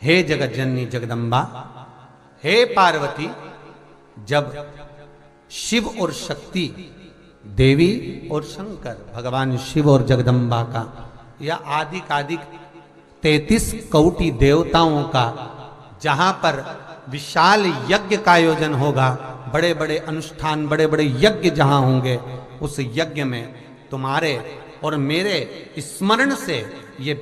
हे जगत जननी जगदम्बा, हे पार्वती, जब शिव और शक्ति, देवी और शंकर, भगवान शिव और जगदम्बा का या आदिक 33 कोटि देवताओं का जहां पर विशाल यज्ञ का आयोजन होगा, बड़े बड़े अनुष्ठान, बड़े बड़े यज्ञ जहां होंगे, उस यज्ञ में तुम्हारे और मेरे स्मरण से ये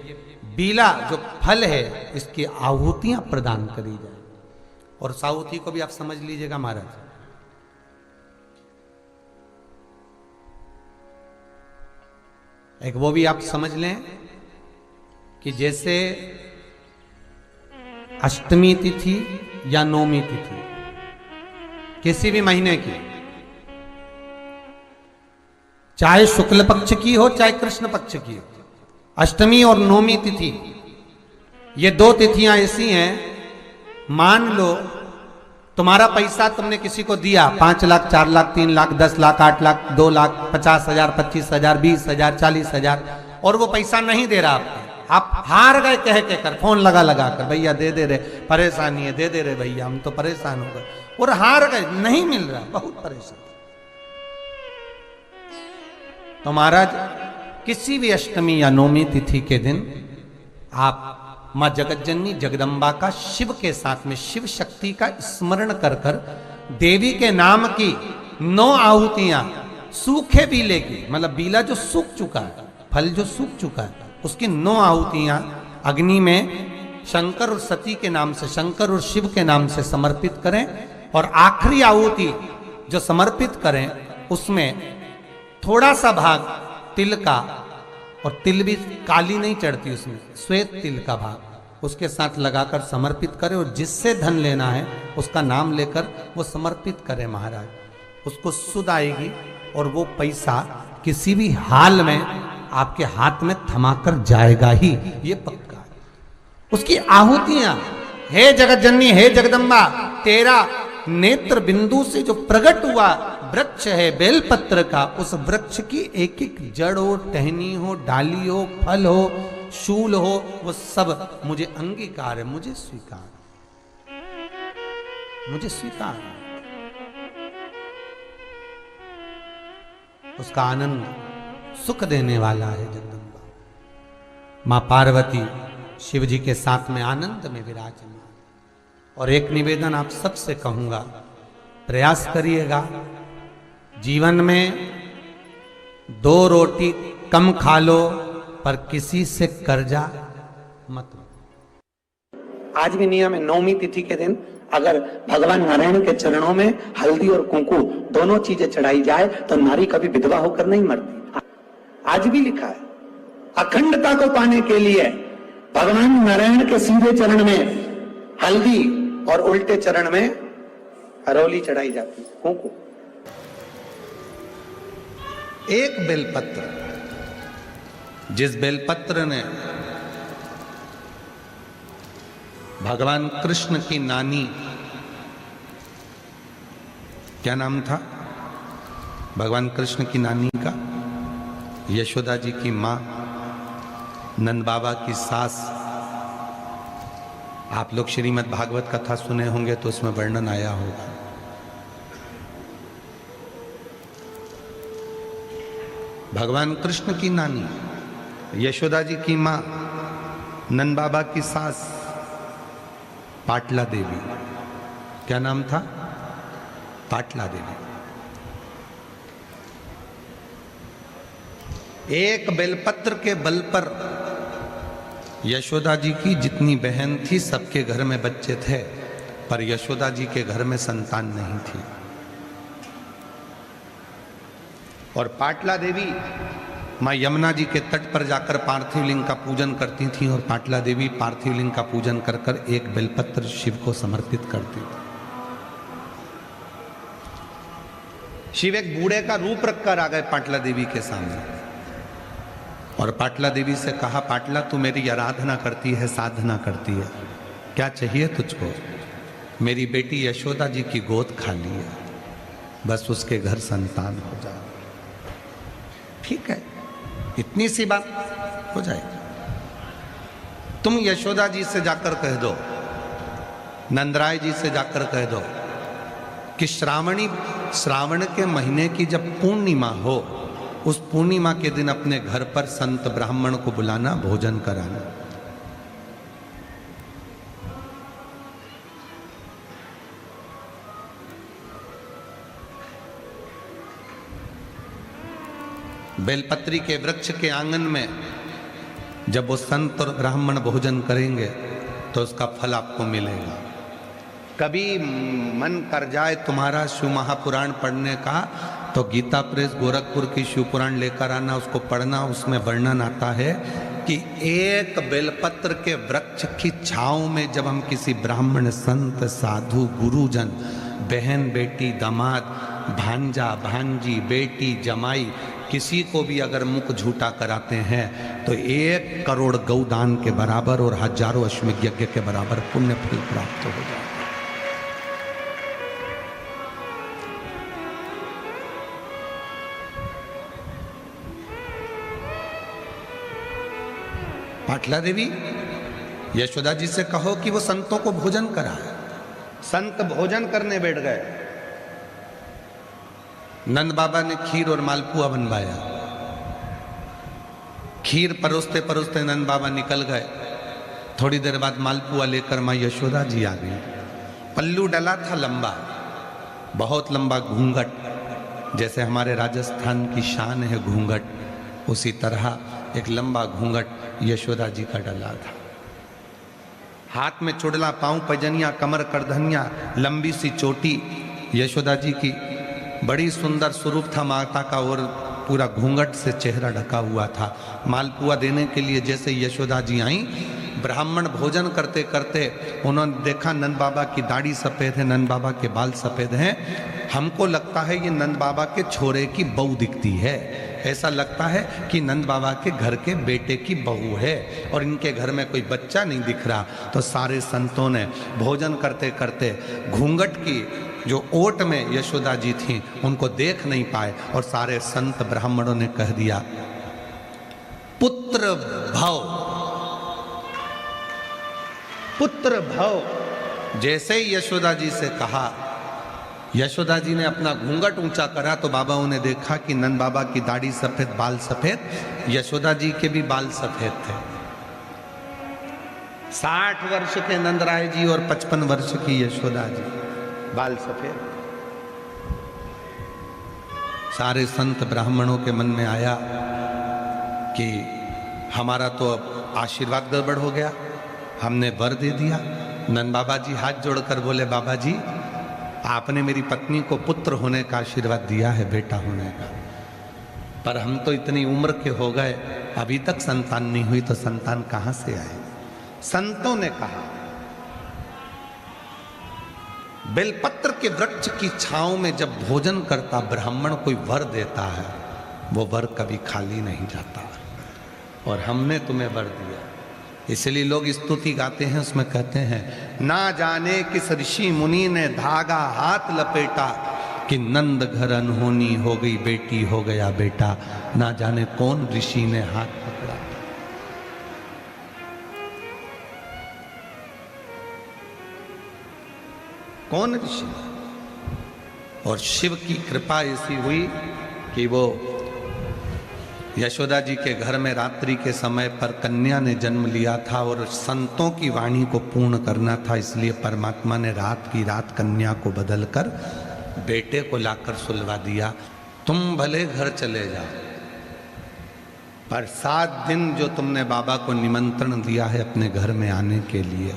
बीला जो फल है इसकी आहुतियां प्रदान करी जाए। और उस आहुति को भी आप समझ लीजिएगा महाराज, एक वो भी आप समझ लें कि जैसे अष्टमी तिथि या नौमी तिथि किसी भी महीने की, चाहे शुक्ल पक्ष की हो चाहे कृष्ण पक्ष की हो, अष्टमी और नौमी तिथि ये दो तिथियां ऐसी हैं, मान लो तुम्हारा पैसा तुमने किसी को दिया 5 लाख 4 लाख 3 लाख 10 लाख 8 लाख 2 लाख 50,000 25,000 20,000 40,000 और वो पैसा नहीं दे रहा आपको, आप हार गए कह के कर, फोन लगा कर, भैया दे दे रहे, परेशानी है, दे दे रहे भैया, हम तो परेशान हो गए, और हार गए, नहीं मिल रहा, बहुत परेशान। तो महाराज किसी भी अष्टमी या नौमी तिथि के दिन आप मां जगत जननी जगदम्बा का शिव के साथ में, शिव शक्ति का स्मरण कर कर देवी के नाम की 9 आहुतियां, सूखे बीले की, मतलब बीला जो सूख चुका है, फल जो सूख चुका है, उसकी 9 आहुतियां अग्नि में शंकर और सती के नाम से, शंकर और शिव के नाम से समर्पित करें। और आखिरी आहुति जो समर्पित करें उसमें थोड़ा सा भाग तिल का, और तिल भी काली नहीं चढ़ती उसमें, श्वेत तिल का भाग उसके साथ लगाकर समर्पित करें, और जिससे धन लेना है उसका नाम लेकर वो समर्पित करें महाराज, उसको सुध आएगी और वो पैसा किसी भी हाल में आपके हाथ में थमाकर जाएगा ही, ये पक्का है। उसकी आहुतियां, हे जगत जननी, हे जगदम्बा, तेरा नेत्र बिंदु से जो प्रकट हुआ वृक्ष है बेलपत्र का, उस वृक्ष की एक एक जड़ हो, टहनी हो, डाली हो, फल हो, शूल हो, वो सब मुझे अंगीकार है, मुझे स्वीकार, मुझे स्वीकार। उसका आनंद सुख देने वाला है जगदम्बा। मां पार्वती शिव जी के साथ में आनंद में विराजमान। और एक निवेदन आप सबसे कहूंगा, प्रयास करिएगा जीवन में 2 रोटी कम खा लो पर किसी से कर्जा मत लो। आज भी नियम है, नौमी तिथि के दिन अगर भगवान नारायण के चरणों में हल्दी और कुंकू दोनों चीजें चढ़ाई जाए तो नारी कभी विधवा होकर नहीं मरती। आज भी लिखा है, अखंडता को पाने के लिए भगवान नारायण के सीधे चरण में हल्दी और उल्टे चरण में हरोली चढ़ाई जाती, कुंकू। एक बेलपत्र, जिस बेलपत्र ने भगवान कृष्ण की नानी, क्या नाम था भगवान कृष्ण की नानी का, यशोदा जी की मां, नंद बाबा की सास, आप लोग श्रीमद् भागवत कथा सुने होंगे तो उसमें वर्णन आया होगा। भगवान कृष्ण की नानी, यशोदा जी की मां, नंद बाबा की सास पाटला देवी, क्या नाम था, पाटला देवी। एक बेलपत्र के बल पर यशोदा जी की जितनी बहन थी सबके घर में बच्चे थे, पर यशोदा जी के घर में संतान नहीं थी। और पाटला देवी मां यमुना जी के तट पर जाकर पार्थिव लिंग का पूजन करती थी, और पाटला देवी पार्थिव लिंग का पूजन कर कर एक बेलपत्र शिव को समर्पित करती थी। शिव एक बूढ़े का रूप रखकर आ गए पाटला देवी के सामने, और पाटला देवी से कहा, पाटला तू मेरी आराधना करती है, साधना करती है, क्या चाहिए तुझको? मेरी बेटी यशोदा जी की गोद खाली है, बस उसके घर संतान हो जाए। ठीक है, इतनी सी बात हो जाएगी। तुम यशोदा जी से जाकर कह दो नंदराय जी से जाकर कह दो कि श्रावण के महीने की जब पूर्णिमा हो, उस पूर्णिमा के दिन अपने घर पर संत ब्राह्मण को बुलाना, भोजन कराना। बेलपत्री के वृक्ष के आंगन में जब वो संत और ब्राह्मण भोजन करेंगे तो उसका फल आपको मिलेगा। कभी मन कर जाए तुम्हारा शिव महापुराण पढ़ने का तो गीता प्रेस गोरखपुर की शिव पुराण लेकर आना, उसको पढ़ना। उसमें वर्णन आता है कि एक बेलपत्र के वृक्ष की छांव में जब हम किसी ब्राह्मण, संत, साधु, गुरुजन, बहन, बेटी, दामाद, भांजा, भांजी, बेटी, जमाई, किसी को भी अगर मुख झूठा कराते हैं तो 1 करोड़ गौदान के बराबर और हजारों अश्वमेध यज्ञ के बराबर पुण्य फल प्राप्त हो जाता है। पाटला देवी, यशोदा जी से कहो कि वो संतों को भोजन कराए। संत भोजन करने बैठ गए। नंद बाबा ने खीर और मालपुआ बनवाया। खीर परोसते परोसते नंद बाबा निकल गए। थोड़ी देर बाद मालपुआ लेकर माँ यशोदा जी आ गई। पल्लू डला था लंबा, बहुत लंबा घूंघट, जैसे हमारे राजस्थान की शान है घूंघट, उसी तरह एक लंबा घूंघट यशोदा जी का डला था। हाथ में चुड़ला, पांव पैजनिया, कमर करधनिया, लंबी सी चोटी यशोदा जी की। बड़ी सुंदर स्वरूप था माता का और पूरा घूंघट से चेहरा ढका हुआ था। मालपुआ देने के लिए जैसे यशोदा जी आई, ब्राह्मण भोजन करते करते उन्होंने देखा नंद बाबा की दाढ़ी सफ़ेद है, नंद बाबा के बाल सफ़ेद हैं। हमको लगता है ये नंद बाबा के छोरे की बहू दिखती है, ऐसा लगता है कि नंद बाबा के घर के बेटे की बहू है और इनके घर में कोई बच्चा नहीं दिख रहा। तो सारे संतों ने भोजन करते करते घूंघट की जो ओट में यशोदा जी थी उनको देख नहीं पाए और सारे संत ब्राह्मणों ने कह दिया पुत्र भव, पुत्र भव। जैसे ही यशोदा जी से कहा, यशोदा जी ने अपना घूंघट ऊंचा करा तो बाबाओं ने देखा कि नंद बाबा की दाढ़ी सफेद, बाल सफेद, यशोदा जी के भी बाल सफेद थे। 60 वर्ष के नंदराय जी और 55 वर्ष की यशोदा जी, बाल सफेद। सारे संत ब्राह्मणों के मन में आया कि हमारा तो अब आशीर्वाद गड़बड़ हो गया, हमने वर दे दिया। नंद बाबा जी हाथ जोड़कर बोले, बाबा जी आपने मेरी पत्नी को पुत्र होने का आशीर्वाद दिया है, बेटा होने का, पर हम तो इतनी उम्र के हो गए, अभी तक संतान नहीं हुई, तो संतान कहां से आए। संतों ने कहा बेलपत्र के वृक्ष की छांव में जब भोजन करता ब्राह्मण कोई वर देता है, वो वर कभी खाली नहीं जाता, और हमने तुम्हें वर दिया। इसलिए लोग स्तुति गाते हैं, उसमें कहते हैं ना जाने किस ऋषि मुनि ने धागा हाथ लपेटा कि नंद घर अनहोनी हो गई बेटी, हो गया बेटा। ना जाने कौन ऋषि ने हाथ पकड़ा। कौन ऋषि? और शिव की कृपा ऐसी हुई कि वो यशोदा जी के घर में रात्रि के समय पर कन्या ने जन्म लिया था और संतों की वाणी को पूर्ण करना था, इसलिए परमात्मा ने रात की रात कन्या को बदलकर बेटे को लाकर सुलवा दिया। तुम भले घर चले जाओ, पर 7 दिन जो तुमने बाबा को निमंत्रण दिया है अपने घर में आने के लिए,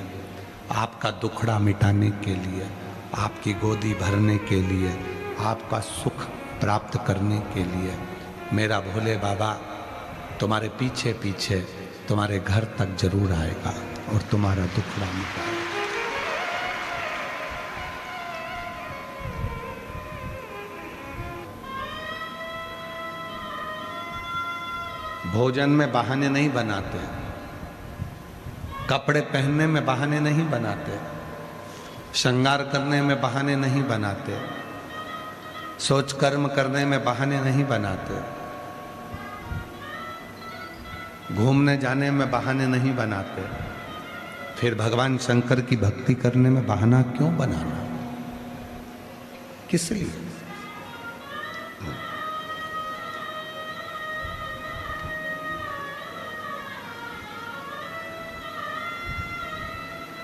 आपका दुखड़ा मिटाने के लिए, आपकी गोदी भरने के लिए, आपका सुख प्राप्त करने के लिए, मेरा भोले बाबा तुम्हारे पीछे पीछे तुम्हारे घर तक जरूर आएगा और तुम्हारा दुखड़ा मिटाएगा। भोजन में बहाने नहीं बनाते, कपड़े पहनने में बहाने नहीं बनाते, श्रृंगार करने में बहाने नहीं बनाते, सोच कर्म करने में बहाने नहीं बनाते, घूमने जाने में बहाने नहीं बनाते, फिर भगवान शंकर की भक्ति करने में बहाना क्यों बनाना, किस लिए?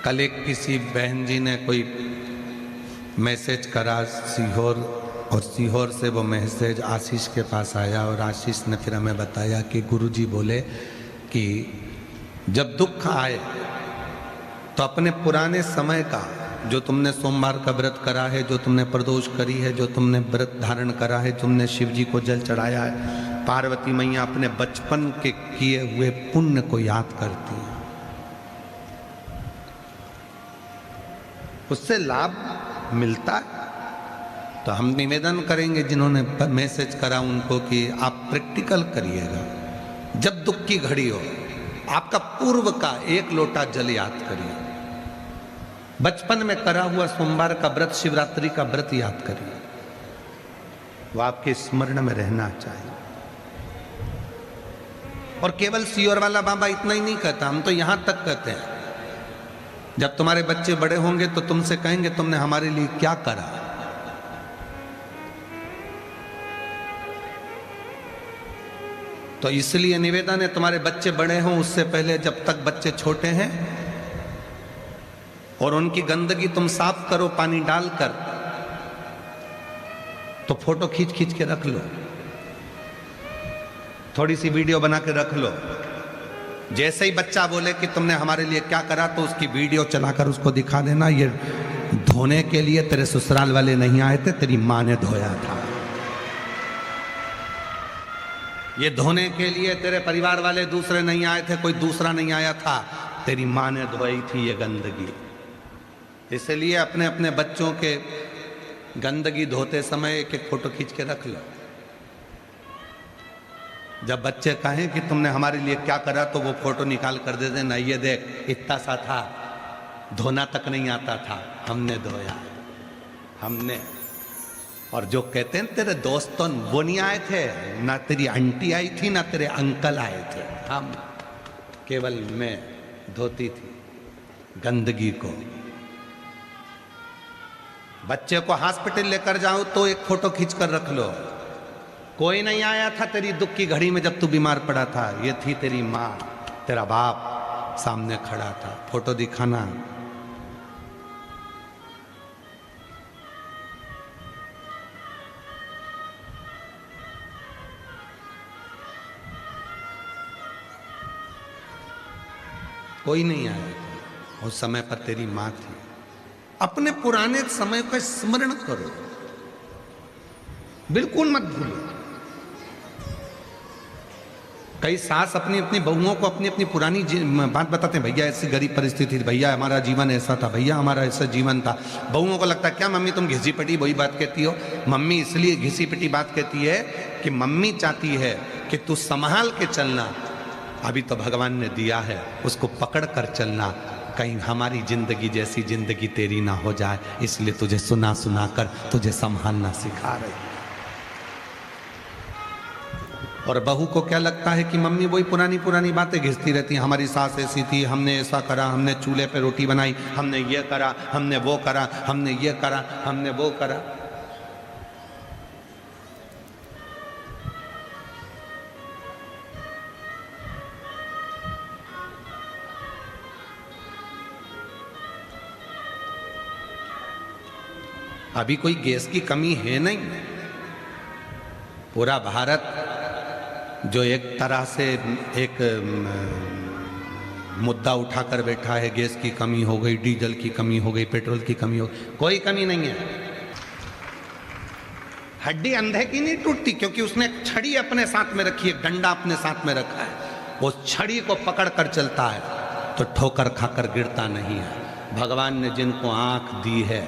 कल एक किसी बहन जी ने कोई मैसेज करा सीहोर, और सीहोर से वो मैसेज आशीष के पास आया, और आशीष ने फिर हमें बताया कि गुरुजी बोले कि जब दुख आए तो अपने पुराने समय का, जो तुमने सोमवार का व्रत करा है, जो तुमने प्रदोष करी है, जो तुमने व्रत धारण करा है, तुमने शिव जी को जल चढ़ाया है, पार्वती मैया अपने बचपन के किए हुए पुण्य को याद करती है, उससे लाभ मिलता है। तो हम निवेदन करेंगे जिन्होंने मैसेज करा उनको कि आप प्रैक्टिकल करिएगा। जब दुख की घड़ी हो, आपका पूर्व का एक लोटा जल याद करिए, बचपन में करा हुआ सोमवार का व्रत, शिवरात्रि का व्रत याद करिए, वो आपके स्मरण में रहना चाहिए। और केवल सीहोर वाला बाबा इतना ही नहीं कहता, हम तो यहां तक कहते हैं, जब तुम्हारे बच्चे बड़े होंगे तो तुमसे कहेंगे तुमने हमारे लिए क्या करा। तो इसलिए निवेदन है, तुम्हारे बच्चे बड़े हों उससे पहले, जब तक बच्चे छोटे हैं, और उनकी गंदगी तुम साफ करो पानी डालकर, तो फोटो खींच खींच के रख लो, थोड़ी सी वीडियो बना के रख लो। जैसे ही बच्चा बोले कि तुमने हमारे लिए क्या करा, तो उसकी वीडियो चलाकर उसको दिखा देना, ये धोने के लिए तेरे ससुराल वाले नहीं आए थे, तेरी मां ने धोया था। ये धोने के लिए तेरे परिवार वाले दूसरे नहीं आए थे, कोई दूसरा नहीं आया था, तेरी मां ने धोई थी ये गंदगी। इसलिए अपने अपने बच्चों के गंदगी धोते समय एक एक फोटो खींच के रख लो। जब बच्चे कहें कि तुमने हमारे लिए क्या करा, तो वो फोटो निकाल कर दे देना, ये देख इतना सा था, धोना तक नहीं आता था, हमने धोया, हमने। और जो कहते हैं तेरे दोस्तों वो नहीं आए थे, ना तेरी आंटी आई थी, ना तेरे अंकल आए थे, हम केवल मैं धोती थी गंदगी को। बच्चे को हॉस्पिटल लेकर जाओ तो एक फोटो खींच कर रख लो, कोई नहीं आया था तेरी दुख की घड़ी में जब तू बीमार पड़ा था, ये थी तेरी माँ, तेरा बाप सामने खड़ा था, फोटो दिखाना। कोई नहीं आया था, उस समय पर तेरी माँ थी। अपने पुराने समय का स्मरण करो, बिल्कुल मत भूलो। कई सास अपनी अपनी बहुओं को अपनी अपनी पुरानी बात बताते हैं, भैया ऐसी गरीब परिस्थिति थी, भैया हमारा जीवन ऐसा था, भैया हमारा ऐसा जीवन था। बहुओं को लगता है क्या मम्मी तुम घिसी पिटी वही बात कहती हो। मम्मी इसलिए घिसी पिटी बात कहती है कि मम्मी चाहती है कि तू संभाल के चलना, अभी तो भगवान ने दिया है उसको पकड़ कर चलना, कहीं हमारी जिंदगी जैसी जिंदगी तेरी ना हो जाए, इसलिए तुझे सुना सुना कर तुझे संभालना सिखा रही। और बहू को क्या लगता है कि मम्मी वही पुरानी पुरानी बातें घिसती रहती हैं, हमारी सास ऐसी थी, हमने ऐसा करा, हमने चूल्हे पे रोटी बनाई, हमने ये करा, हमने वो करा, हमने ये करा, हमने वो करा। अभी कोई गैस की कमी है नहीं, पूरा भारत जो एक तरह से एक मुद्दा उठाकर बैठा है, गैस की कमी हो गई, डीजल की कमी हो गई, पेट्रोल की कमी हो गई, कोई कमी नहीं है। हड्डी अंधे की नहीं टूटती, क्योंकि उसने एक छड़ी अपने साथ में रखी है, डंडा अपने साथ में रखा है, वो छड़ी को पकड़ कर चलता है तो ठोकर खाकर गिरता नहीं है। भगवान ने जिनको आंख दी है,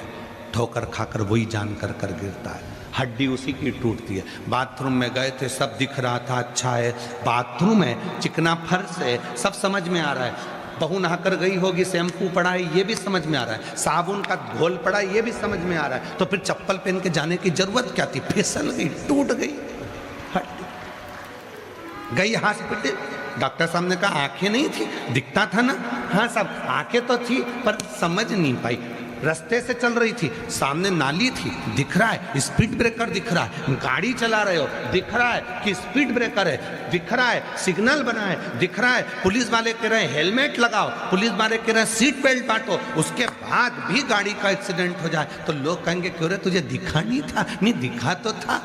ठोकर खाकर वही जान कर कर गिरता है, हड्डी उसी की टूटती है। बाथरूम में गए थे, सब दिख रहा था, अच्छा है, बाथरूम है, चिकना फर्श है, सब समझ में आ रहा है, बहू नहाकर गई होगी, शैम्पू पड़ा है, ये भी समझ में आ रहा है, साबुन का घोल पड़ा है, ये भी समझ में आ रहा है, तो फिर चप्पल पहन के जाने की जरूरत क्या थी? फिसल गई, टूट गई हड्डी, गई हॉस्पिटल, डॉक्टर साहब ने कहा आंखें नहीं थी, दिखता था ना। हाँ साहब आंखें तो थी पर समझ नहीं पाई। रास्ते से चल रही थी, सामने नाली थी, दिख रहा है स्पीड ब्रेकर दिख रहा है, गाड़ी चला रहे हो दिख रहा है कि स्पीड ब्रेकर है, दिख रहा है सिग्नल बना है, दिख रहा है पुलिस वाले कह रहे हैं हेलमेट लगाओ, पुलिस वाले कह रहे हैं सीट बेल्ट बांटो, उसके बाद भी गाड़ी का एक्सीडेंट हो जाए तो लोग कहेंगे क्यों रे तुझे दिखा नहीं था? नहीं दिखा तो था,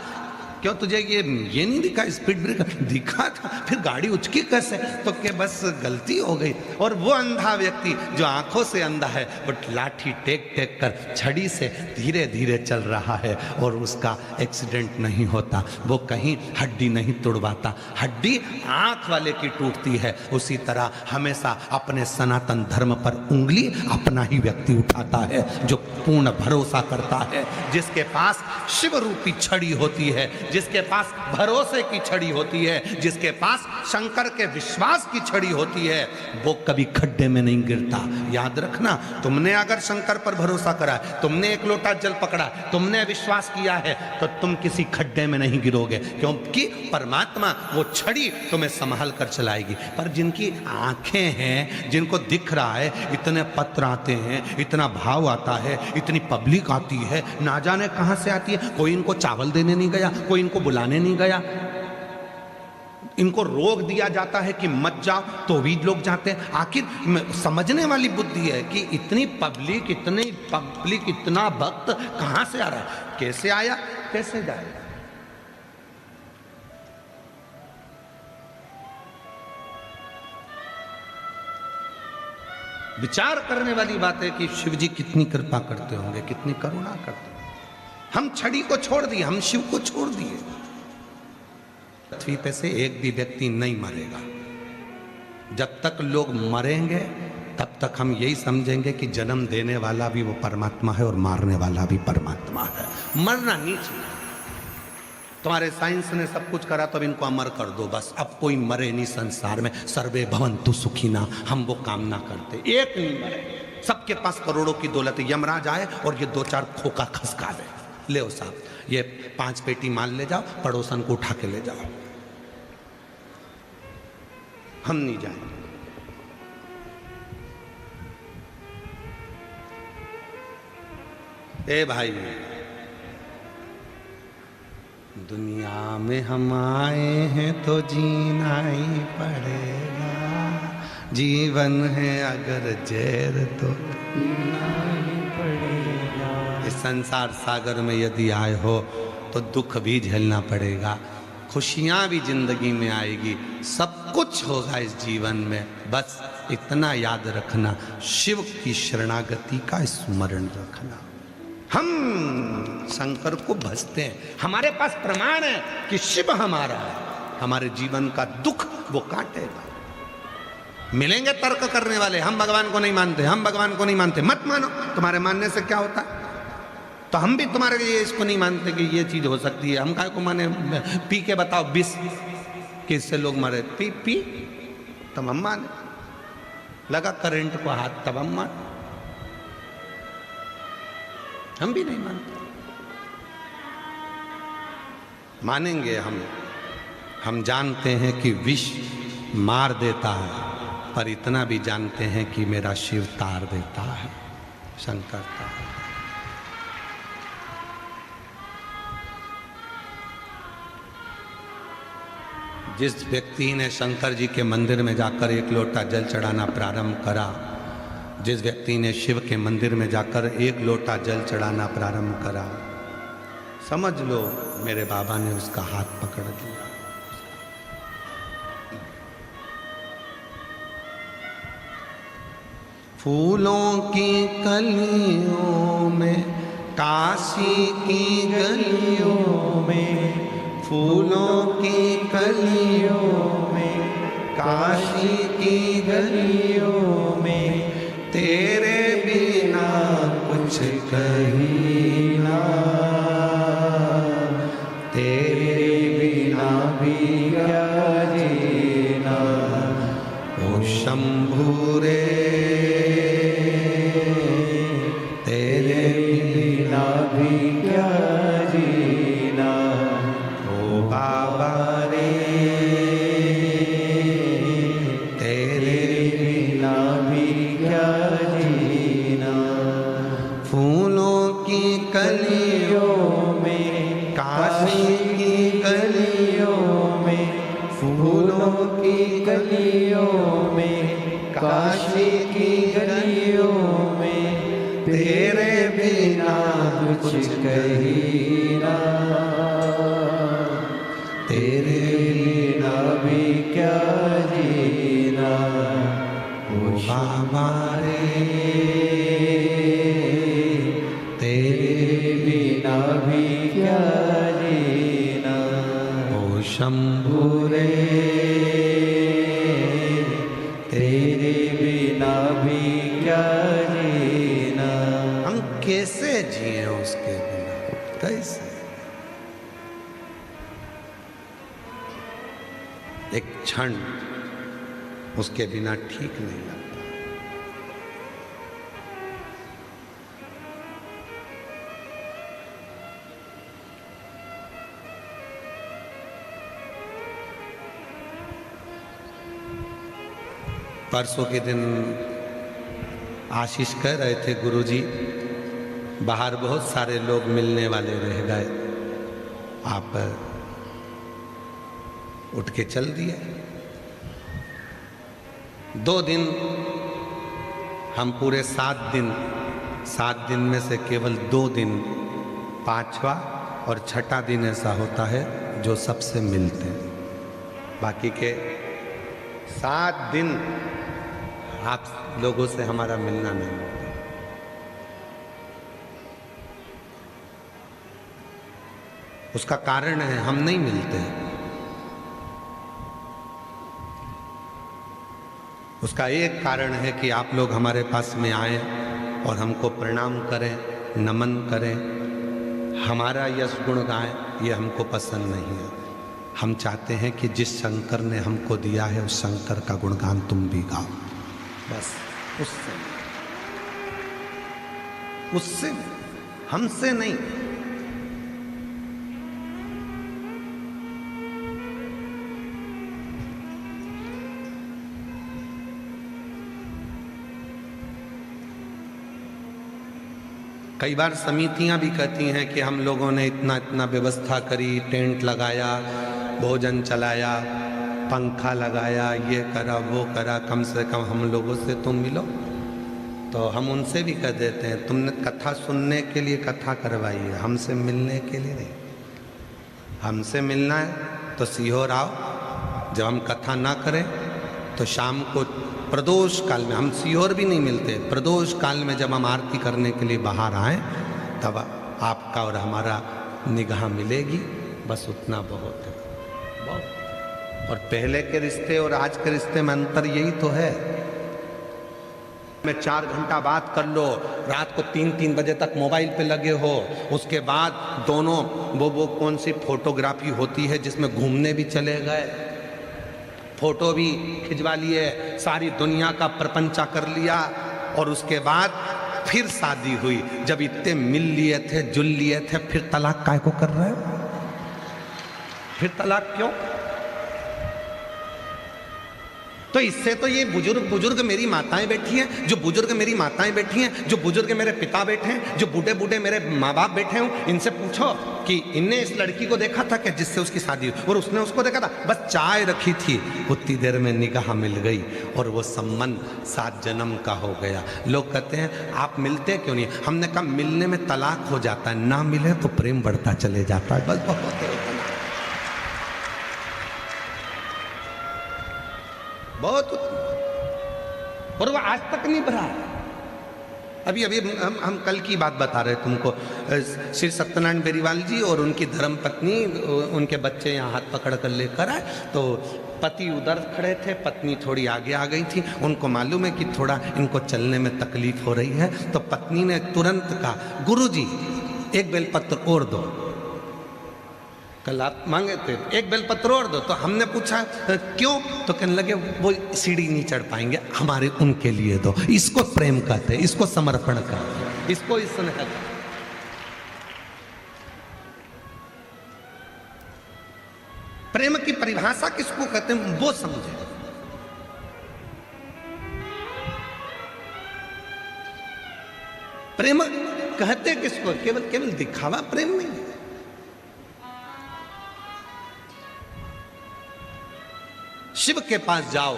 क्यों तुझे ये नहीं दिखा स्पीड ब्रेकर? दिखा था, फिर गाड़ी उचकी कैसे? तो क्या बस गलती हो गई। और वो अंधा व्यक्ति जो आंखों से अंधा है वो लाठी टेक टेक कर छड़ी से धीरे धीरे चल रहा है और उसका एक्सीडेंट नहीं होता, वो कहीं हड्डी नहीं तोड़वाता, हड्डी आंख वाले की टूटती है। उसी तरह हमेशा अपने सनातन धर्म पर उंगली अपना ही व्यक्ति उठाता है जो पूर्ण भरोसा करता है, जिसके पास शिव रूपी छड़ी होती है, जिसके पास भरोसे की छड़ी होती है, जिसके पास शंकर के विश्वास की छड़ी होती है, वो कभी खड्डे में नहीं गिरता। याद रखना, तुमने अगर शंकर पर भरोसा करा, तुमने एक लोटा जल पकड़ा, तुमने विश्वास किया है तो तुम किसी खड्डे में नहीं गिरोगे, क्योंकि परमात्मा वो छड़ी तुम्हें संभाल कर चलाएगी। पर जिनकी आंखें हैं, जिनको दिख रहा है, इतने पत्र आते हैं, इतना भाव आता है, इतनी पब्लिक आती है, ना जाने कहां से आती है, कोई इनको चावल देने नहीं गया, कोई इनको बुलाने नहीं गया, इनको रोक दिया जाता है कि मत जाओ तो भी लोग जाते हैं। आखिर समझने वाली बुद्धि है कि इतनी पब्लिक इतना भक्त कहां से आ रहा है, कैसे आया कैसे जाएगा। विचार करने वाली बात है कि शिव जी कितनी कृपा करते होंगे, कितनी करुणा करते होंगे। हम छड़ी को छोड़ दिए, हम शिव को छोड़ दिए। पृथ्वी पे से एक भी व्यक्ति नहीं मरेगा। जब तक लोग मरेंगे तब तक हम यही समझेंगे कि जन्म देने वाला भी वो परमात्मा है और मारने वाला भी परमात्मा है। मरना नहीं चाहिए। तुम्हारे साइंस ने सब कुछ करा तो अब इनको अमर कर दो बस, अब कोई मरे नहीं संसार में, सर्वे भवन्तु सुखिना, हम वो कामना करते, एक नहीं मरे। सबके पास करोड़ों की दौलत, यमराज आए और ये 2-4 खोखा खसका दे, ले साहब ये 5 पेटी माल ले जाओ, पड़ोसन को उठा के ले जाओ, हम नहीं जाएंगे। ए भाई, दुनिया में हम आए हैं तो जीना ही पड़ेगा, जीवन है अगर जहर तो पीना ही पड़ेगा। इस संसार सागर में यदि आए हो तो दुख भी झेलना पड़ेगा, खुशियां भी जिंदगी में आएगी, सब कुछ होगा इस जीवन में। बस इतना याद रखना, शिव की शरणागति का स्मरण रखना। हम शंकर को भजते हैं, हमारे पास प्रमाण है कि शिव हमारा है, हमारे जीवन का दुख वो काटेगा। मिलेंगे तर्क करने वाले, हम भगवान को नहीं मानते, हम भगवान को नहीं मानते। मत मानो, तुम्हारे मानने से क्या होता है? तो हम भी तुम्हारे लिए इसको नहीं मानते कि ये चीज हो सकती है। हम काय को माने? पी के बताओ 20 किससे लोग मरे, पी तब हम माने, लगा करंट को हाथ तब हम माने, हम भी नहीं मानते। मानेंगे हम जानते हैं कि विष मार देता है, पर इतना भी जानते हैं कि मेरा शिव तार देता है, शंकर तार। जिस व्यक्ति ने शंकर जी के मंदिर में जाकर 1 लोटा जल चढ़ाना प्रारंभ करा, जिस व्यक्ति ने शिव के मंदिर में जाकर 1 लोटा जल चढ़ाना प्रारंभ करा, समझ लो मेरे बाबा ने उसका हाथ पकड़ लिया। फूलों की कलियों में, काशी की गलियों में, फूलों की कलियों में, काशी की गलियों में, तेरे बिना कुछ कहीं ना, तेरे बिना भी क्या जीना, ओ शंभू रे, तेरे बिना भी क्या जीना, ओ बाबा रे, तेरे बिना कुछ कही ना, तेरे बिना भी क्या जीना, ओ बाबा रे तेरे बिना भी क्या जीना, ओ शंभू रे तेरे बिना भी क्या जीना। हम कैसे जिए उसके बिना, कैसे? एक क्षण उसके बिना ठीक नहीं लगता। परसों के दिन आशीष कह रहे थे, गुरुजी बाहर बहुत सारे लोग मिलने वाले रह गए, आप उठ के चल दिए। 2 दिन, हम पूरे 7 दिन में से केवल 2 दिन, 5वां और 6ठा दिन ऐसा होता है जो सबसे मिलते हैं, बाकी के 7 दिन आप लोगों से हमारा मिलना नहीं होता। उसका कारण है हम नहीं मिलते। उसका एक कारण है कि आप लोग हमारे पास में आए और हमको प्रणाम करें, नमन करें, हमारा यश गुण गाएं, ये हमको पसंद नहीं है। हम चाहते हैं कि जिस शंकर ने हमको दिया है उस शंकर का गुणगान तुम भी गाओ, बस उससे हमसे नहीं। कई बार समितियां भी कहती हैं कि हम लोगों ने इतना व्यवस्था करी, टेंट लगाया, भोजन चलाया, पंखा लगाया, ये करा वो करा, कम से कम हम लोगों से तुम मिलो। तो हम उनसे भी कह देते हैं, तुमने कथा सुनने के लिए कथा करवाई है, हमसे मिलने के लिए नहीं। हमसे मिलना है तो सीहोर आओ, जब हम कथा ना करें तो शाम को प्रदोष काल में, हम सीहोर भी नहीं मिलते, प्रदोष काल में जब हम आरती करने के लिए बाहर आए तब आपका और हमारा निगाह मिलेगी, बस उतना बहुत है, बहुत। और पहले के रिश्ते और आज के रिश्ते में अंतर यही तो है। में 4 घंटा बात कर लो, रात को 3-3 बजे तक मोबाइल पे लगे हो, उसके बाद दोनों वो कौन सी फोटोग्राफी होती है जिसमें घूमने भी चले गए, फोटो भी खिंचवा लिए, सारी दुनिया का प्रपंचा कर लिया, और उसके बाद फिर शादी हुई। जब इतने मिल लिए थे, जुल लिए थे, फिर तलाक काय को कर रहे हो? फिर तलाक क्यों? तो इससे तो ये बुजुर्ग मेरी माताएं बैठी हैं, जो बुजुर्ग मेरी माताएं बैठी हैं, जो बुजुर्ग मेरे पिता बैठे हैं, जो बूढ़े मेरे माँ बाप बैठे हैं, इनसे पूछो कि इनने इस लड़की को देखा था क्या जिससे उसकी शादी हुई, और उसने उसको देखा था, बस चाय रखी थी, उतनी देर में निगाह मिल गई और वो संबंध 7 जन्म का हो गया। लोग कहते हैं आप मिलते क्यों नहीं? हमने कहा मिलने में तलाक हो जाता है, ना मिले तो प्रेम बढ़ता चले जाता है, बस बहुत। और वो आज तक नहीं बढ़ा। अभी हम कल की बात बता रहे तुमको, श्री सत्यनारायण बेरीवाल जी और उनकी धर्म पत्नी, उनके बच्चे यहाँ हाथ पकड़ कर लेकर आए, तो पति उधर खड़े थे, पत्नी थोड़ी आगे आ गई थी, उनको मालूम है कि थोड़ा इनको चलने में तकलीफ हो रही है, तो पत्नी ने तुरंत कहा, गुरुजी 1 बेलपत्र और दो। कल आप मांगे थे 1 बेलपत्र और दो, तो हमने पूछा क्यों? तो कहने लगे वो सीढ़ी नहीं चढ़ पाएंगे, हमारे उनके लिए दो। इसको प्रेम कहते हैं, इसको समर्पण कहते हैं, इसको स्नेह कहते हैं। प्रेम की परिभाषा किसको कहते हैं वो समझे। प्रेम कहते किसको? केवल दिखावा प्रेम नहीं है। शिव के पास जाओ,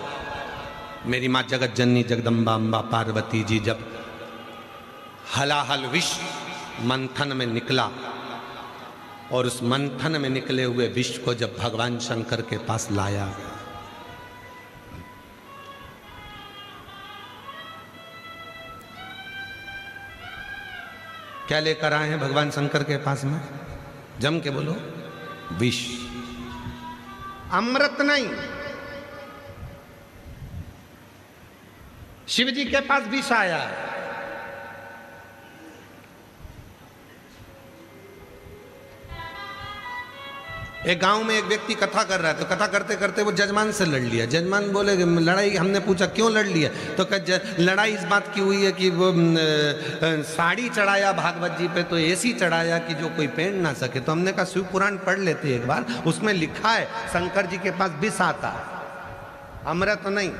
मेरी माँ जगत जननी जगदम्बा अम्बा पार्वती जी जब हलाहल विष मंथन में निकला और उस मंथन में निकले हुए विष को जब भगवान शंकर के पास लाया, क्या लेकर आए हैं भगवान शंकर के पास में? जम के बोलो, विष, अमृत नहीं। शिव जी के पास विष आया है। एक गांव में एक व्यक्ति कथा कर रहा है, तो कथा करते करते वो जजमान से लड़ लिया। जजमान बोले लड़ाई, हमने पूछा क्यों लड़ लिया, तो लड़ाई इस बात की हुई है कि वो साड़ी चढ़ाया भागवत जी पे, तो ऐसी चढ़ाया कि जो कोई पहन ना सके। तो हमने कहा शिव पुराण पढ़ लेते एक बार, उसमें लिखा है शंकर जी के पास विष आता, अमृत नहीं।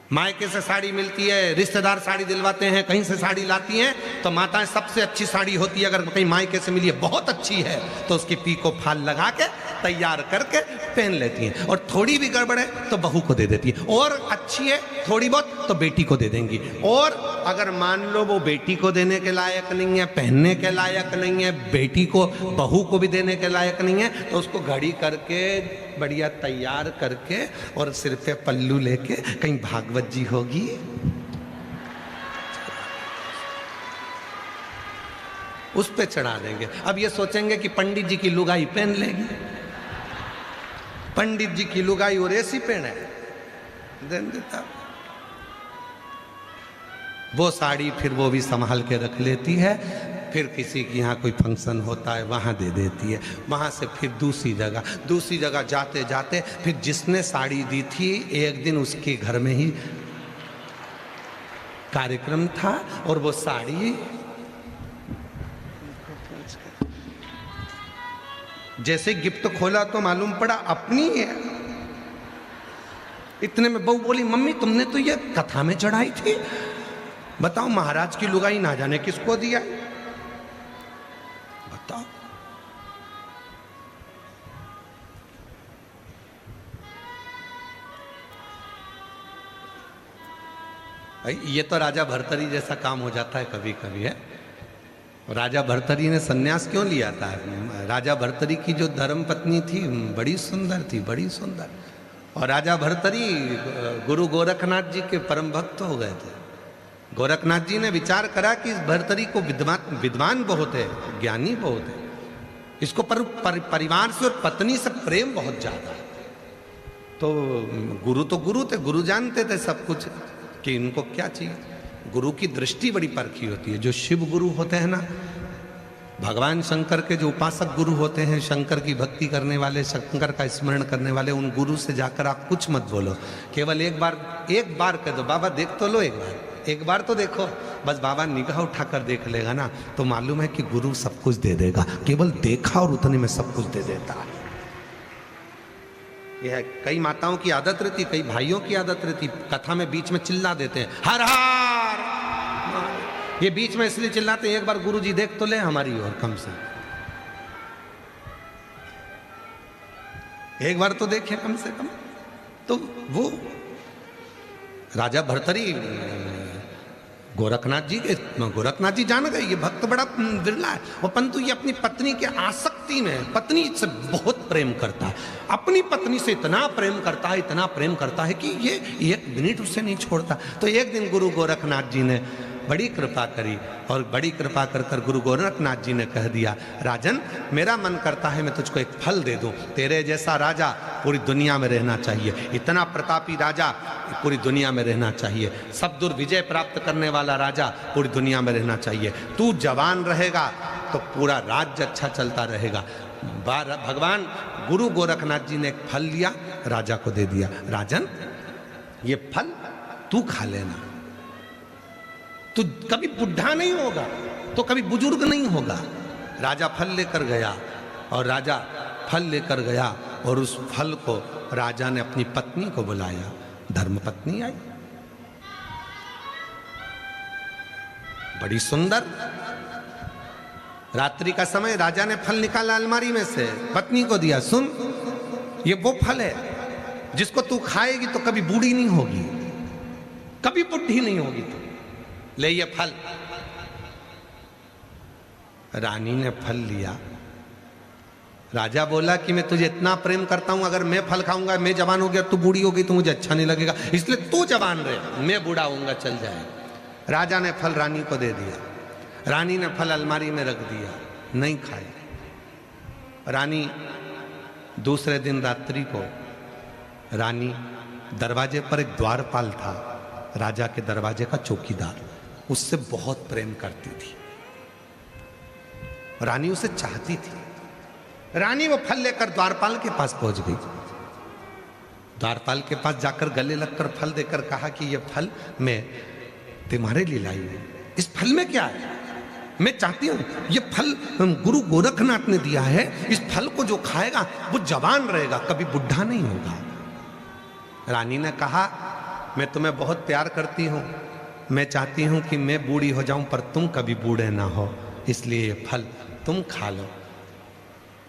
मायके से साड़ी मिलती है, रिश्तेदार साड़ी दिलवाते हैं, कहीं से साड़ी लाती हैं, तो माताएं सबसे अच्छी साड़ी होती है, अगर कहीं मायके से मिली है बहुत अच्छी है तो उसकी पीको फाल लगा के तैयार करके पहन लेती हैं। और थोड़ी भी गड़बड़ है तो बहू को दे देती है, और अच्छी है थोड़ी बहुत तो बेटी को दे देंगी। और अगर मान लो वो बेटी को देने के लायक नहीं है, पहनने के लायक नहीं है, बेटी को बहू को भी देने के लायक नहीं है, तो उसको घड़ी करके बढ़िया तैयार करके और सिर पे पल्लू लेके कहीं भागवत जी होगी, उस पे चढ़ा देंगे। अब ये सोचेंगे कि पंडित जी की लुगाई पहन लेगी, पंडित जी की लुगाई और ऐसी पहने देन देता वो साड़ी, फिर वो भी संभाल के रख लेती है। फिर किसी के यहाँ कोई फंक्शन होता है वहाँ दे देती है, वहाँ से फिर दूसरी जगह जाते जाते फिर जिसने साड़ी दी थी एक दिन उसके घर में ही कार्यक्रम था और वो साड़ी जैसे गिफ्ट खोला तो मालूम पड़ा अपनी है। इतने में बहू बोली मम्मी तुमने तो ये कथा में चढ़ाई थी, बताओ महाराज की लुगाई ना जाने किसको दिया, बताओ। ये तो राजा भर्तरी जैसा काम हो जाता है कभी कभी है। राजा भर्तरी ने सन्यास क्यों लिया था? राजा भर्तरी की जो धर्म पत्नी थी बड़ी सुंदर थी, बड़ी सुंदर। और राजा भर्तरी गुरु गोरखनाथ जी के परम भक्त हो गए थे। गोरखनाथ जी ने विचार करा कि इस भर्तरी को विद्वान बहुत है, ज्ञानी बहुत है, इसको परिवार से और पत्नी से प्रेम बहुत ज्यादा है। तो गुरु थे, गुरु जानते थे सब कुछ कि इनको क्या चाहिए। गुरु की दृष्टि बड़ी परखी होती है। जो शिव गुरु होते हैं ना, भगवान शंकर के जो उपासक गुरु होते हैं, शंकर की भक्ति करने वाले, शंकर का स्मरण करने वाले, उन गुरु से जाकर आप कुछ मत बोलो, केवल एक बार कह दो बाबा देख तो लो, एक बार तो देखो, बस बाबा निगाह उठाकर देख लेगा ना तो मालूम है कि गुरु सब कुछ दे देगा। केवल देखा और उतने में सब कुछ दे देता है। यह कई माताओं की आदत रहती, कई भाइयों की आदत रहती, कथा में बीच में चिल्ला देते हैं हर हर। ये बीच में इसलिए चिल्लाते हैं एक बार गुरु जी देख तो ले हमारी और कम से एक बार तो देखे कम से कम। तो वो राजा भर्तरी गोरखनाथ जी जान गए ये भक्त बड़ा बिरला है, और परंतु ये अपनी पत्नी के आसक्ति में, पत्नी से बहुत प्रेम करता है, अपनी पत्नी से इतना प्रेम करता है कि ये एक मिनट उससे नहीं छोड़ता। तो एक दिन गुरु गोरखनाथ जी ने बड़ी कृपा करी, और बड़ी कृपा कर गुरु गोरखनाथ जी ने कह दिया राजन मेरा मन करता है मैं तुझको एक फल दे दूं, तेरे जैसा राजा पूरी दुनिया में रहना चाहिए, इतना प्रतापी राजा पूरी दुनिया में रहना चाहिए, सब दूर विजय प्राप्त करने वाला राजा पूरी दुनिया में रहना चाहिए, तू जवान रहेगा तो पूरा राज्य अच्छा चलता रहेगा। भगवान गुरु गोरखनाथ जी ने एक फल लिया, राजा को दे दिया, राजन ये फल तू खा लेना, तू कभी बुढ़ा नहीं होगा, तो कभी बुजुर्ग नहीं होगा। राजा फल लेकर गया और उस फल को राजा ने अपनी पत्नी को बुलाया, धर्मपत्नी आई, बड़ी सुंदर। रात्रि का समय राजा ने फल निकाला अलमारी में से, पत्नी को दिया, सुन ये वो फल है जिसको तू खाएगी तो कभी बूढ़ी नहीं होगी, कभी बुढ़ी नहीं होगी तू। ले ये फल। रानी ने फल लिया। राजा बोला कि मैं तुझे इतना प्रेम करता हूं, अगर मैं फल खाऊंगा, मैं जवान हो गया, तू बूढ़ी हो गई तो मुझे अच्छा नहीं लगेगा, इसलिए तू जवान रहे, मैं बूढ़ा होऊंगा, चल जाए। राजा ने फल रानी को दे दिया। रानी ने फल अलमारी में रख दिया, नहीं खाया। रानी दूसरे दिन रात्रि को, रानी दरवाजे पर एक द्वारपाल था, राजा के दरवाजे का चौकीदार, उससे बहुत प्रेम करती थी। रानी उसे चाहती थी। रानी वो फल लेकर द्वारपाल के पास पहुंच गई। द्वारपाल के पास जाकर गले लगकर फल देकर कहा कि ये फल मैं तुम्हारे लिए लाई हूं। इस फल में क्या है? मैं चाहती हूं ये फल गुरु गोरखनाथ ने दिया है, इस फल को जो खाएगा वो जवान रहेगा, कभी बुढ़ा नहीं होगा। रानी ने कहा मैं तुम्हें बहुत प्यार करती हूं, मैं चाहती हूं कि मैं बूढ़ी हो जाऊं पर तुम कभी बूढ़े ना हो, इसलिए ये फल तुम खा लो।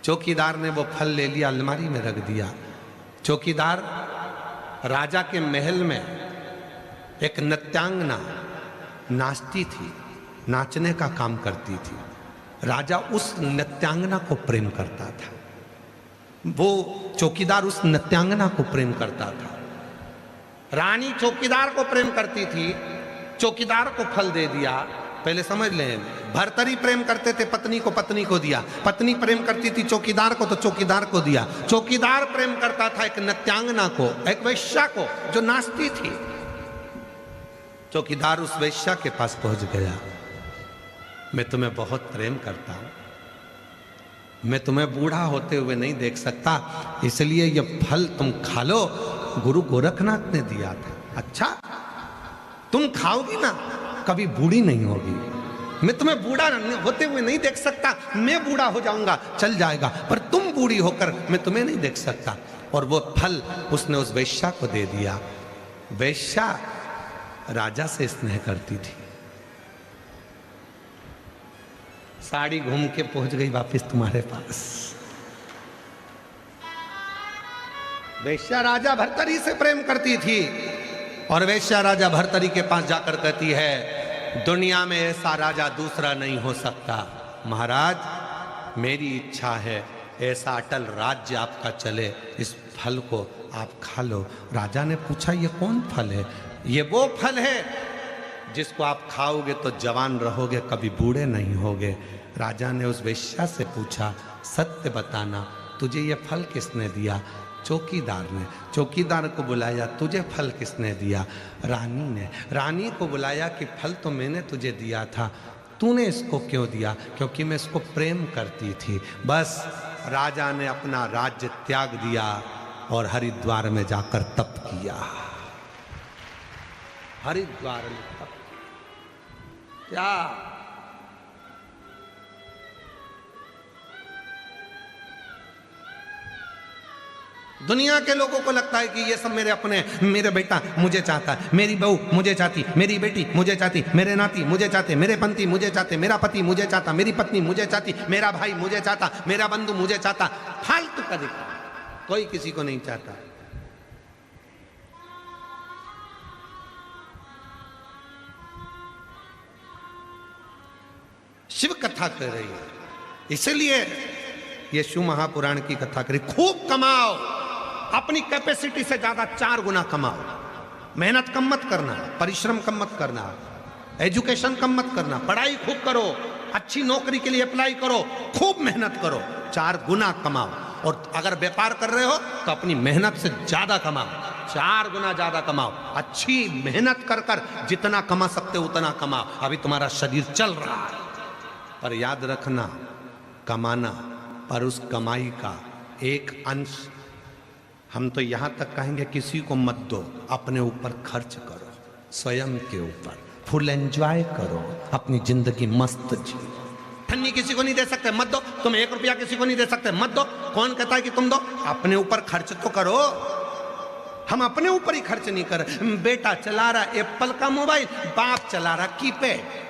चौकीदार ने वो फल ले लिया, अलमारी में रख दिया। चौकीदार राजा के महल में एक नृत्यांगना नाचती थी, नाचने का काम करती थी। राजा उस नृत्यांगना को प्रेम करता था, वो चौकीदार उस नृत्यांगना को प्रेम करता था। रानी चौकीदार को प्रेम करती थी, चौकीदार को फल दे दिया। पहले समझ लें, भर्तरी प्रेम करते थे, पत्नी को दिया, पत्नी प्रेम करती थी चौकीदार को तो चौकीदार को दिया, चौकीदार प्रेम करता था एक नृत्यांगना को, एक वेश्या को जो नाचती थी। चौकीदार उस वेश्या के पास पहुंच गया, मैं तुम्हें बहुत प्रेम करता हूं, मैं तुम्हें बूढ़ा होते हुए नहीं देख सकता, इसलिए ये फल तुम खा लो, गुरु गोरखनाथ ने दिया था। अच्छा, तुम खाओगी ना, कभी बूढ़ी नहीं होगी। मैं तुम्हें बूढ़ा होते हुए नहीं देख सकता, मैं बूढ़ा हो जाऊंगा, चल जाएगा, पर तुम बूढ़ी होकर मैं तुम्हें नहीं देख सकता। और वो फल उसने उस वेश्या को दे दिया। वेश्या राजा से स्नेह करती थी। साड़ी घूम के पहुंच गई वापस तुम्हारे पास। वेश्या राजा भर्तरी से प्रेम करती थी, और वेश्या राजा भर्तरी के पास जाकर कहती है दुनिया में ऐसा राजा दूसरा नहीं हो सकता, महाराज मेरी इच्छा है ऐसा अटल राज्य आपका चले, इस फल को आप खा लो। राजा ने पूछा ये कौन फल है? ये वो फल है जिसको आप खाओगे तो जवान रहोगे, कभी बूढ़े नहीं होगे। राजा ने उस वेश्या से पूछा सत्य बताना, तुझे ये फल किसने दिया? चौकीदार ने। चौकीदार को बुलाया, तुझे फल किसने दिया? रानी ने। रानी को बुलाया कि फल तो मैंने तुझे दिया था, तूने इसको क्यों दिया? क्योंकि मैं इसको प्रेम करती थी। बस राजा ने अपना राज्य त्याग दिया और हरिद्वार में जाकर तप किया। हरिद्वार में तप क्या? दुनिया के लोगों को लगता है कि ये सब मेरे अपने, मेरा बेटा मुझे चाहता है, मेरी बहू मुझे चाहती, मेरी बेटी मुझे चाहती, मेरे नाती मुझे चाहते, मेरे पंथी मुझे चाहते, मेरा पति मुझे चाहता, मेरी पत्नी मुझे चाहती, मेरा भाई मुझे चाहता, मेरा बंधु मुझे चाहता। फालतू का दिखा, कोई किसी को नहीं चाहता। शिव कथा कर रही है, इसलिए ये शिव महापुराण की कथा करी। खूब कमाओ, अपनी कैपेसिटी से ज्यादा 4 गुना कमाओ। मेहनत कम मत करना, परिश्रम कम मत करना, एजुकेशन कम मत करना, पढ़ाई खूब करो, अच्छी नौकरी के लिए अप्लाई करो, खूब मेहनत करो, 4 गुना कमाओ। और अगर व्यापार कर रहे हो तो अपनी मेहनत से ज्यादा कमाओ, 4 गुना ज्यादा कमाओ। अच्छी मेहनत कर कर जितना कमा सकते उतना कमाओ। अभी तुम्हारा शरीर चल रहा है, पर याद रखना, कमाना, पर उस कमाई का एक अंश, हम तो यहां तक कहेंगे किसी को मत दो, अपने ऊपर खर्च करो, स्वयं के ऊपर फुल एंजॉय करो, अपनी जिंदगी मस्त जियो। ठन्नी किसी को नहीं दे सकते, मत दो। तुम 1 रुपया किसी को नहीं दे सकते, मत दो। कौन कहता है कि तुम दो? अपने ऊपर खर्च तो करो। हम अपने ऊपर ही खर्च नहीं कर। बेटा चला रहा एप्पल का मोबाइल, बाप चला रहा कीपैड।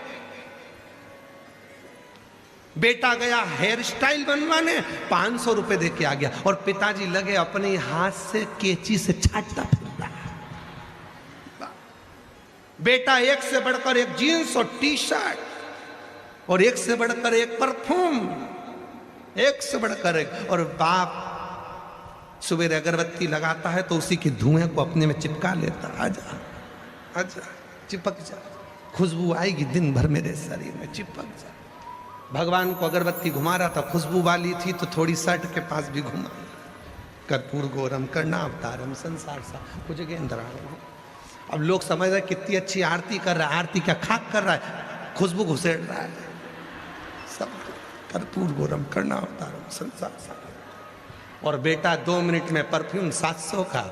बेटा गया हेयर स्टाइल बनवाने, 500 रुपए दे के आ गया, और पिताजी लगे अपने हाथ से केची से छाटता फिरता। बेटा एक से बढ़कर एक जीन्स और टी शर्ट और एक से बढ़कर एक परफ्यूम, एक से बढ़कर एक। और बाप सुबह अगरबत्ती लगाता है तो उसी के धुएं को अपने में चिपका लेता। आजा आजा, चिपक जा, खुशबू आएगी दिन भर मेरे शरीर में, चिपक जा। भगवान को अगरबत्ती घुमा रहा था, खुशबू वाली थी तो थोड़ी शर्ट के पास भी घुमा। कर्पूर गौरम कर्णावतारम संसार सा कुछ गेंद्राणम। अब लोग समझ रहे कितनी अच्छी आरती कर रहा है, आरती क्या खाक कर रहा है, खुशबू घुसेड़ रहा है सब। कर्पूर गौरम कर्णावतारम संसार सा। और बेटा 2 मिनट में परफ्यूम 700 का,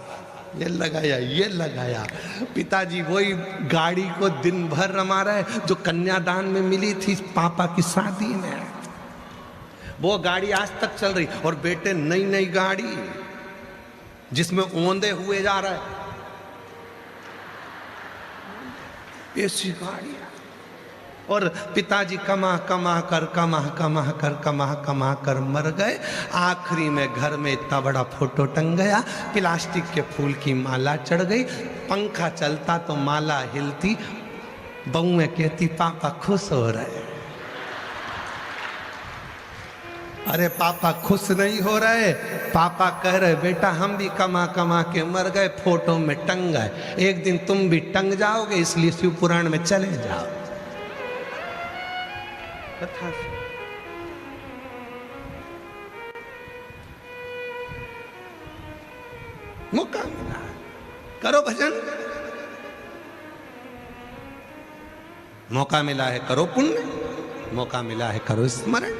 ये लगाया ये लगाया। पिताजी वही गाड़ी को दिन भर रमा रहे जो कन्यादान में मिली थी पापा की शादी में, वो गाड़ी आज तक चल रही। और बेटे नई नई गाड़ी जिसमें ओंधे हुए जा रहा है, ऐसी गाड़ी। और पिताजी कमा कमा कर मर गए। आखिरी में घर में इतना बड़ा फोटो टंग गया, प्लास्टिक के फूल की माला चढ़ गई, पंखा चलता तो माला हिलती। बहुएं कहती पापा खुश हो रहे। अरे पापा खुश नहीं हो रहे, पापा कह रहे बेटा हम भी कमा कमा के मर गए, फोटो में टंग गए, एक दिन तुम भी टंग जाओगे, इसलिए शिव पुराण में चले जाओ। कथा मौका मिला, करो भजन, मौका मिला है करो पुण्य, मौका मिला है करो स्मरण।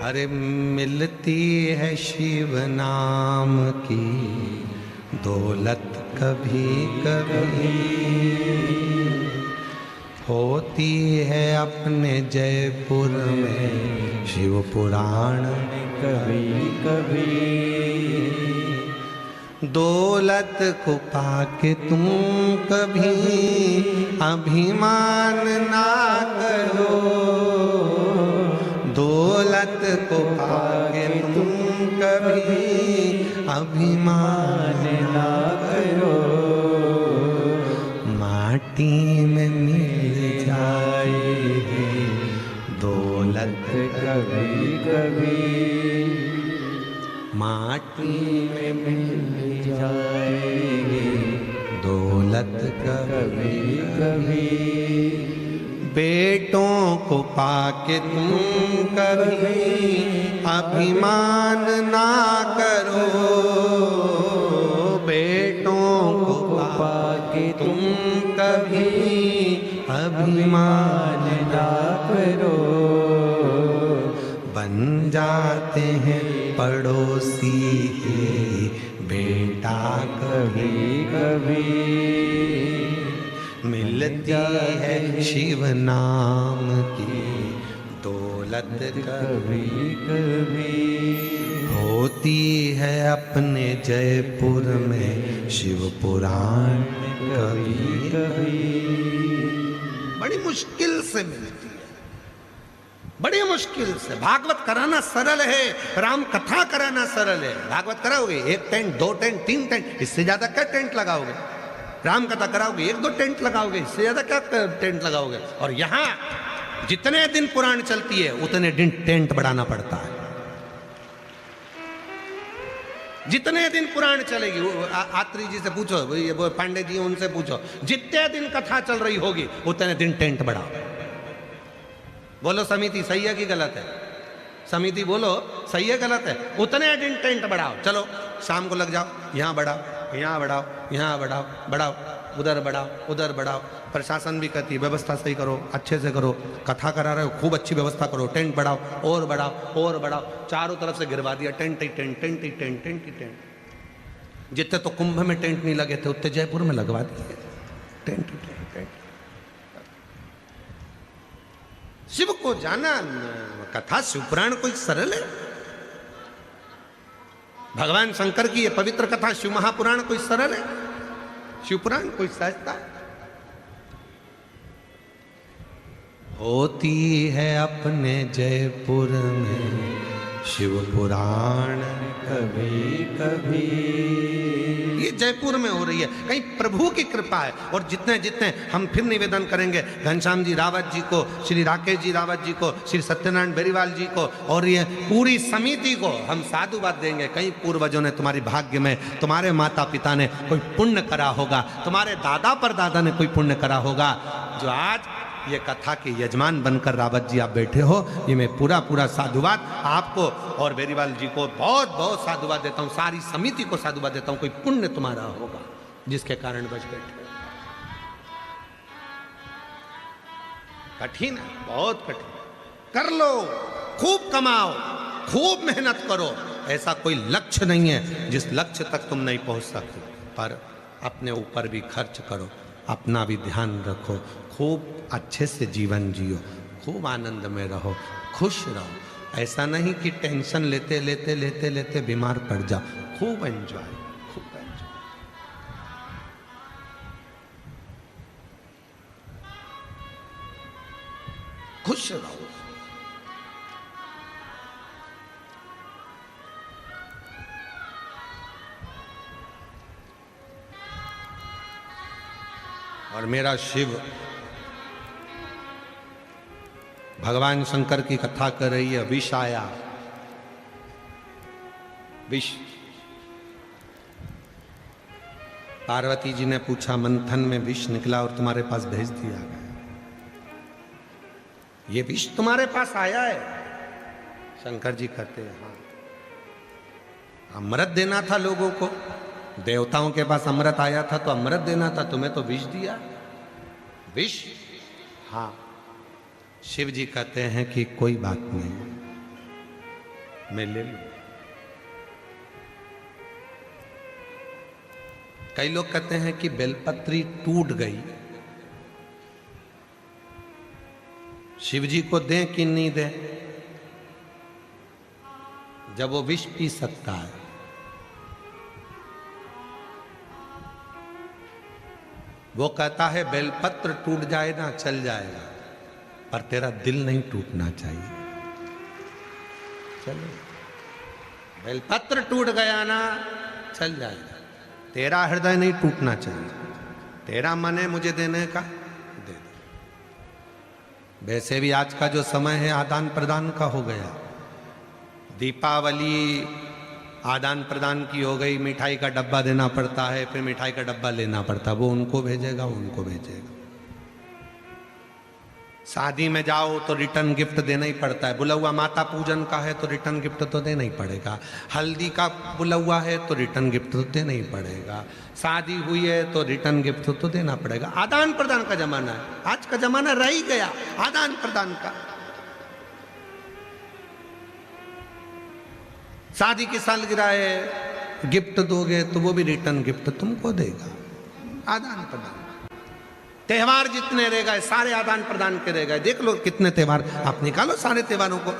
अरे मिलती है शिव नाम की दौलत कभी कभी, होती है अपने जयपुर में शिव पुराण कभी कभी। दौलत को पाके तुम कभी अभिमान ना करो, दौलत को पाके तुम कभी अभिमान ना करो। माटी में मिल जाएगी दौलत कभी कभी, माटी में मिल जाएगी दौलत कभी कभी। बेटों को पाके तुम कभी अभिमान ना करो, बेटों को पाके तुम कभी अभिमान ना करो। बन जाते हैं पड़ोसी के बेटा कभी कभी, मिलती है शिव नाम की दौलत कभी कभी, होती है अपने जयपुर में शिव पुराण कभी कभी। बड़ी मुश्किल से मिलती है, बड़ी मुश्किल से। भागवत कराना सरल है, राम कथा कराना सरल है। भागवत कराओगे 1 टेंट 2 टेंट 3 टेंट, इससे ज्यादा क्या टेंट लगाओगे? राम कथा कराओगे 1-2 टेंट लगाओगे, इससे ज्यादा क्या टेंट लगाओगे? और यहां जितने दिन पुराण चलती है उतने दिन टेंट बढ़ाना पड़ता है। जितने दिन पुराण चलेगी, आत्री जी से पूछो, वो पांडे जी उनसे पूछो, जितने दिन कथा चल रही होगी उतने दिन टेंट बढ़ाओ। बोलो समिति सही है कि गलत है? समिति बोलो सही है गलत है? उतने दिन टेंट बढ़ाओ। चलो शाम को लग जाओ, यहाँ बढ़ाओ, यहाँ बढ़ाओ, यहाँ बढ़ाओ, बढ़ाओ, उधर बढ़ाओ, उधर बढ़ाओ। प्रशासन भी कहती है व्यवस्था सही करो, अच्छे से करो, कथा करा रहे हो खूब अच्छी व्यवस्था करो, टेंट बढ़ाओ और बढ़ाओ और बढ़ाओ। चारों तरफ से गिरवा दिया टेंट ही टेंट, टेंट ही टेंट, टेंट ही टेंट। जितने तो कुंभ में टेंट नहीं लगे थे उतने जयपुर में लगवा दिए टेंट ही टेंट, टेंट। शिव को जाना, कथा शिवपुराण कोई सरल है? भगवान शंकर की ये पवित्र कथा शिव महापुराण कोई सरल है? शिवपुराण कोई सहजता है? होती है अपने जयपुर में शिव पुराण कभी कभी। ये जयपुर में हो रही है, कहीं प्रभु की कृपा है। और जितने जितने हम फिर निवेदन करेंगे घनश्याम जी रावत जी को, श्री राकेश जी रावत जी को, श्री सत्यनारायण बेरीवाल जी को और ये पूरी समिति को हम साधुवाद देंगे। कहीं पूर्वजों ने तुम्हारी भाग्य में, तुम्हारे माता पिता ने कोई पुण्य करा होगा, तुम्हारे दादा परदादा ने कोई पुण्य करा होगा, जो आज ये कथा के यजमान बनकर रावत जी आप बैठे हो। ये मैं पूरा पूरा साधुवाद आपको और बेरीवाल जी को बहुत बहुत साधुवाद देता हूँ, सारी समिति को साधुवाद देता हूँ। कोई पुण्य तुम्हारा होगा जिसके कारण बच बैठे। कठिन है, बहुत कठिन। कर लो, खूब कमाओ, खूब मेहनत करो। ऐसा कोई लक्ष्य नहीं है जिस लक्ष्य तक तुम नहीं पहुंच सकते, पर अपने ऊपर भी खर्च करो, अपना भी ध्यान रखो, खूब अच्छे से जीवन जियो, खूब आनंद में रहो, खुश रहो। ऐसा नहीं कि टेंशन लेते लेते लेते लेते बीमार पड़ जाओ। खूब एंजॉय, खूब एंजॉय। खुश रहो। और मेरा शिव भगवान शंकर की कथा कर रही है। विष आया, विष। पार्वती जी ने पूछा, मंथन में विष निकला और तुम्हारे पास भेज दिया गया। ये विष तुम्हारे पास आया है? शंकर जी कहते हैं हाँ, अमृत देना था लोगों को। देवताओं के पास अमृत आया था तो अमृत देना था, तुम्हें तो विष दिया। विष? हाँ। शिव जी कहते हैं कि कोई बात नहीं, मैं ले लूं। कई लोग कहते हैं कि बेलपत्री टूट गई, शिव जी को दें कि नहीं दें, जब वो विष पी सकता है। वो कहता है बेलपत्र टूट जाए ना चल जाएगा, पर तेरा दिल नहीं टूटना चाहिए। चलो, बेलपत्र टूट गया ना चल जाएगा, तेरा हृदय नहीं टूटना चाहिए। तेरा मन है मुझे देने का, दे दो। वैसे भी आज का जो समय है आदान प्रदान का हो गया। दीपावली आदान प्रदान की हो गई, मिठाई का डब्बा देना पड़ता है, फिर मिठाई का डब्बा लेना पड़ता है, वो उनको भेजेगा, उनको भेजेगा। शादी में जाओ तो रिटर्न गिफ्ट देना ही पड़ता है। बुलौआ माता पूजन का है तो रिटर्न गिफ्ट तो देना ही पड़ेगा। हल्दी का बुलौआ है तो रिटर्न गिफ्ट तो देना ही पड़ेगा। शादी हुई है तो रिटर्न गिफ्ट तो देना पड़ेगा। आदान प्रदान का जमाना है, आज का जमाना रह ही गया आदान प्रदान का। शादी की सालगिरह है, गिफ्ट दोगे तो वो भी रिटर्न गिफ्ट तुमको देगा। आदान प्रदान। त्योहार जितने रह गए सारे आदान प्रदान के रह गए। देख लो कितने त्योहार, आप निकालो सारे त्योहारों को,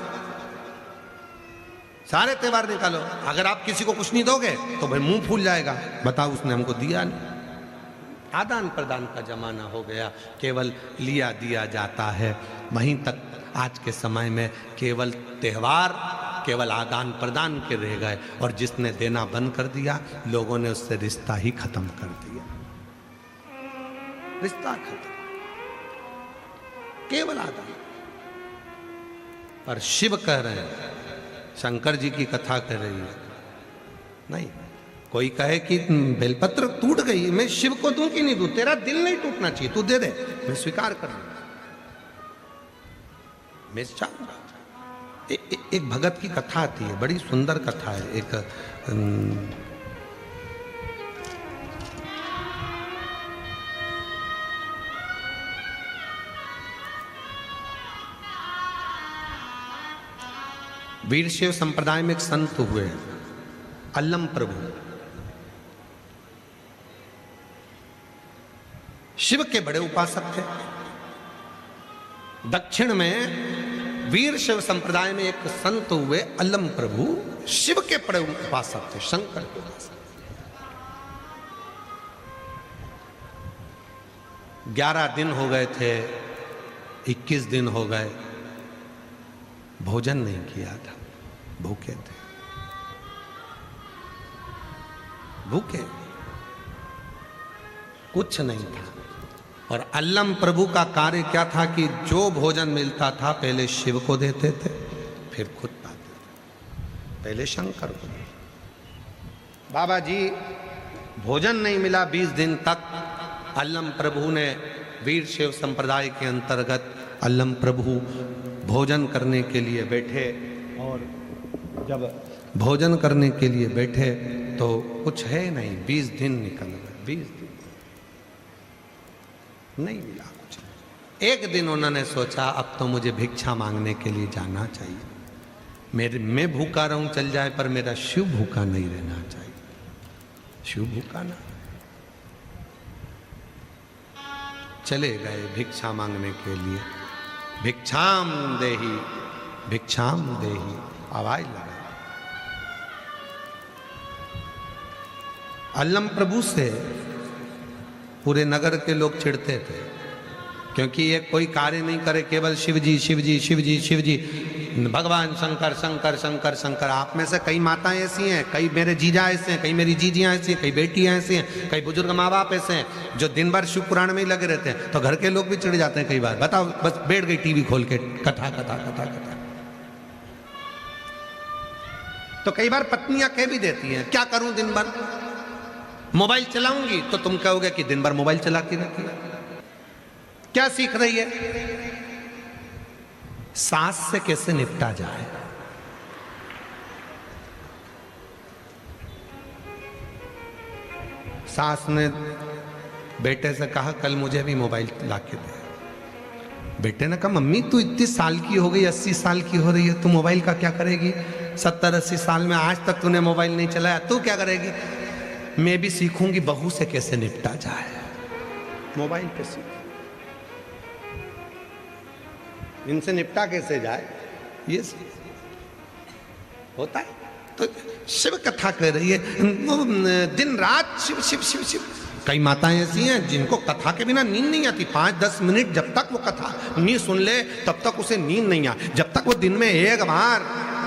सारे त्योहार निकालो। अगर आप किसी को कुछ नहीं दोगे तो भाई मुंह फूल जाएगा, बताओ उसने हमको दिया नहीं। आदान प्रदान का जमाना हो गया, केवल लिया दिया जाता है। वहीं तक आज के समय में केवल त्योहार, केवल आदान प्रदान के रह गए, और जिसने देना बंद कर दिया लोगों ने उससे रिश्ता ही खत्म कर दिया। रिश्ता खत्म, केवल आदान। पर शिव कह रहे हैं, शंकर जी की कथा कर रही है, नहीं। कोई कहे कि बेलपत्र टूट गई, मैं शिव को दूं कि नहीं दूं? तेरा दिल नहीं टूटना चाहिए, तू दे दे, मैं स्वीकार कर लूंगा, मैं चाहूंगा। एक भगत की कथा आती है, बड़ी सुंदर कथा है। एक वीरशैव संप्रदाय में एक संत हुए, अल्लम प्रभु। शिव के बड़े उपासक थे। दक्षिण में वीरशैव संप्रदाय में एक संत हुए, अल्लम प्रभु, शिव के बड़े उपासक थे, शंकर के उपासक। 11 दिन हो गए थे, 21 दिन हो गए, भोजन नहीं किया था, भूखे थे, भूखे, कुछ नहीं था। और अल्लम प्रभु का कार्य क्या था कि जो भोजन मिलता था पहले शिव को देते थे, फिर खुद पाते थे, पहले शंकर को देते। बाबा जी भोजन नहीं मिला 20 दिन तक। अल्लम प्रभु ने वीर शैव संप्रदाय के अंतर्गत अल्लम प्रभु भोजन करने के लिए बैठे, और जब भोजन करने के लिए बैठे तो कुछ है नहीं। 20 दिन निकल गए, 20 दिन नहीं मिला कुछ। एक दिन उन्होंने सोचा अब तो मुझे भिक्षा मांगने के लिए जाना चाहिए। मैं भूखा रहूं चल जाए, पर मेरा शिव भूखा नहीं रहना चाहिए। शिव भूखा ना, चले गए भिक्षा मांगने के लिए। भिक्षाम देही, भिक्षाम देही, आवाज लगा। अल्लम प्रभु से पूरे नगर के लोग चिढ़ते थे, क्योंकि ये कोई कार्य नहीं करे, केवल शिवजी शिवजी शिवजी शिवजी, भगवान शंकर शंकर शंकर शंकर। आप में से कई माताएं ऐसी हैं, कई मेरे जीजा ऐसे हैं, कई मेरी जीजियां ऐसी हैं, कई बेटियां ऐसी हैं, कई बुजुर्ग माँ बाप ऐसे हैं जो दिन भर शिव पुराण में ही लगे रहते हैं। तो घर के लोग भी चिढ़ जाते हैं कई बार। बताओ, बस बैठ गई टीवी खोल के, कथा कथा कथा कथा। तो कई बार पत्नियां कह भी देती हैं, क्या करूं दिन भर मोबाइल चलाऊंगी, तो तुम कहोगे कि दिन भर मोबाइल चलाती रहती है, क्या सीख रही है? सास से कैसे निपटा जाए। सास ने बेटे से कहा कल मुझे भी मोबाइल लाके दे। बेटे ने कहा मम्मी तू इतनी साल की हो गई, 80 साल की हो रही है, तू मोबाइल का क्या करेगी? 70-80 साल में आज तक तूने मोबाइल नहीं चलाया, तू क्या करेगी? मैं भी सीखूंगी बहू से कैसे निपटा जाए, मोबाइल पे सीख, इनसे निपटा कैसे जाए, ये होता है। तो शिव कथा कह रही है, वो दिन रात शिव शिव शिव शिव। कई माताएं ऐसी हैं जिनको कथा के बिना नींद नहीं आती। 5-10 मिनट जब तक वो कथा नहीं सुन ले तब तक उसे नींद नहीं आ। जब तक वो दिन में एक बार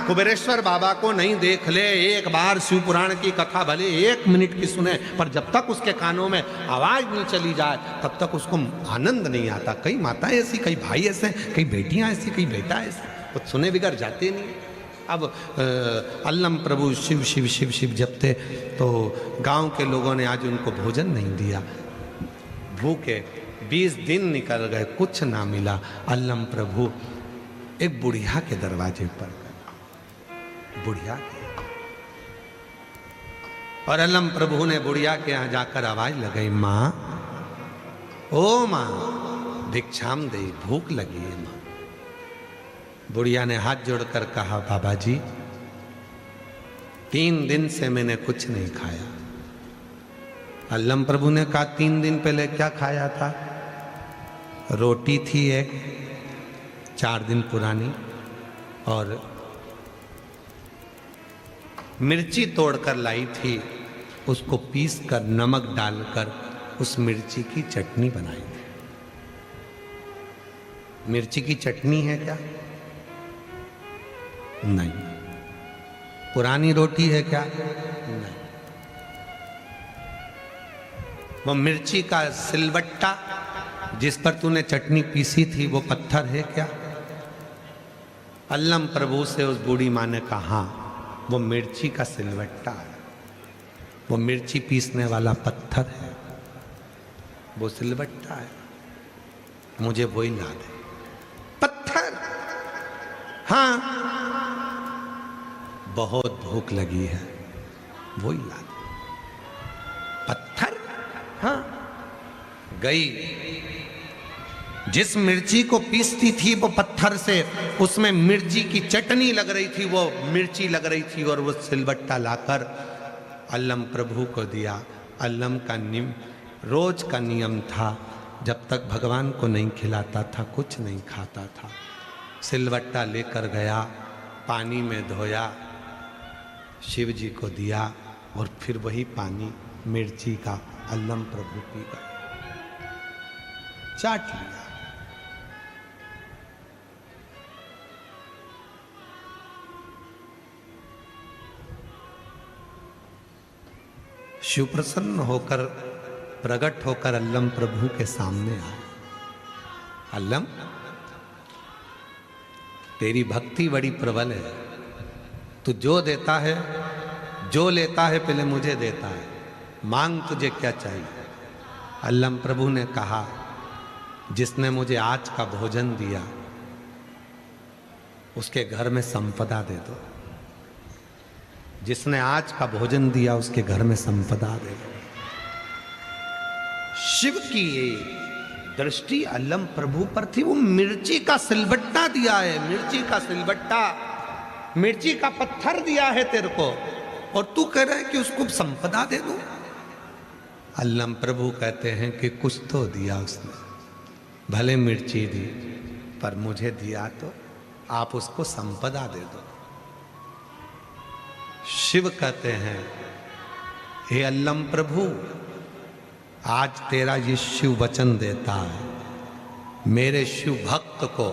कुबेरेश्वर बाबा को नहीं देख ले, एक बार शिव पुराण की कथा भले 1 मिनट की सुने, पर जब तक उसके कानों में आवाज नहीं चली जाए तब तक उसको आनंद नहीं आता। कई माताएं ऐसी, कई भाई ऐसे, कई बेटियां ऐसी, कई बेटा ऐसे, वो सुने बिगड़ जाते नहीं। अब अल्लम प्रभु शिव शिव शिव शिव जपते, तो गांव के लोगों ने आज उनको भोजन नहीं दिया। भूखे 20 दिन निकल गए, कुछ ना मिला। अल्लम प्रभु एक बुढ़िया के दरवाजे पर गए, बुढ़िया के, और अल्लम प्रभु ने बुढ़िया के यहाँ जाकर आवाज लगाई, माँ, ओ माँ, भिक्षाम दे, भूख लगी है माँ। बुढ़िया ने हाथ जोड़कर कहा, बाबा जी 3 दिन से मैंने कुछ नहीं खाया। अल्लम प्रभु ने कहा 3 दिन पहले क्या खाया था? रोटी थी एक 4 दिन पुरानी, और मिर्ची तोड़कर लाई थी, उसको पीस कर नमक डालकर उस मिर्ची की चटनी बनाई थी। मिर्ची की चटनी है क्या? नहीं। पुरानी रोटी है क्या? नहीं। वो मिर्ची का सिलबट्टा जिस पर तूने चटनी पीसी थी वो पत्थर है क्या? अल्लम प्रभु से उस बूढ़ी माँ ने कहा, हाँ, वो मिर्ची का सिलबट्टा है, वो मिर्ची पीसने वाला पत्थर है, वो सिलबट्टा है, मुझे वही ला दे। पत्थर? हाँ, बहुत भूख लगी है, वही ला दे। पत्थर? हाँ। गई, जिस मिर्ची को पीसती थी वो पत्थर से, उसमें मिर्ची की चटनी लग रही थी, वो मिर्ची लग रही थी, और वो सिलबट्टा लाकर अल्लम प्रभु को दिया। अल्लम का रोज का नियम था, जब तक भगवान को नहीं खिलाता था कुछ नहीं खाता था। सिलबट्टा लेकर गया, पानी में धोया, शिव जी को दिया, और फिर वही पानी मिर्ची का अल्लम प्रभु पी गए, चाट लिया। शिव प्रसन्न होकर प्रकट होकर अल्लम प्रभु के सामने आए। अल्लम, तेरी भक्ति बड़ी प्रबल है, तू जो देता है, जो लेता है पहले मुझे देता है, मांग तुझे क्या चाहिए। अल्लम प्रभु ने कहा, जिसने मुझे आज का भोजन दिया उसके घर में संपदा दे दो। जिसने आज का भोजन दिया उसके घर में संपदा दे दो। शिव की ये दृष्टि अल्लम प्रभु पर थी। वो मिर्ची का सिलबट्टा दिया है, मिर्ची का सिलबट्टा, मिर्ची का पत्थर दिया है तेरे को, और तू कह रहा है कि उसको संपदा दे दो। अल्लम प्रभु कहते हैं कि कुछ तो दिया उसने, भले मिर्ची दी पर मुझे दिया तो आप उसको संपदा दे दो। शिव कहते हैं, हे अल्लम प्रभु, आज तेरा ये शिव वचन देता है, मेरे शिव भक्त को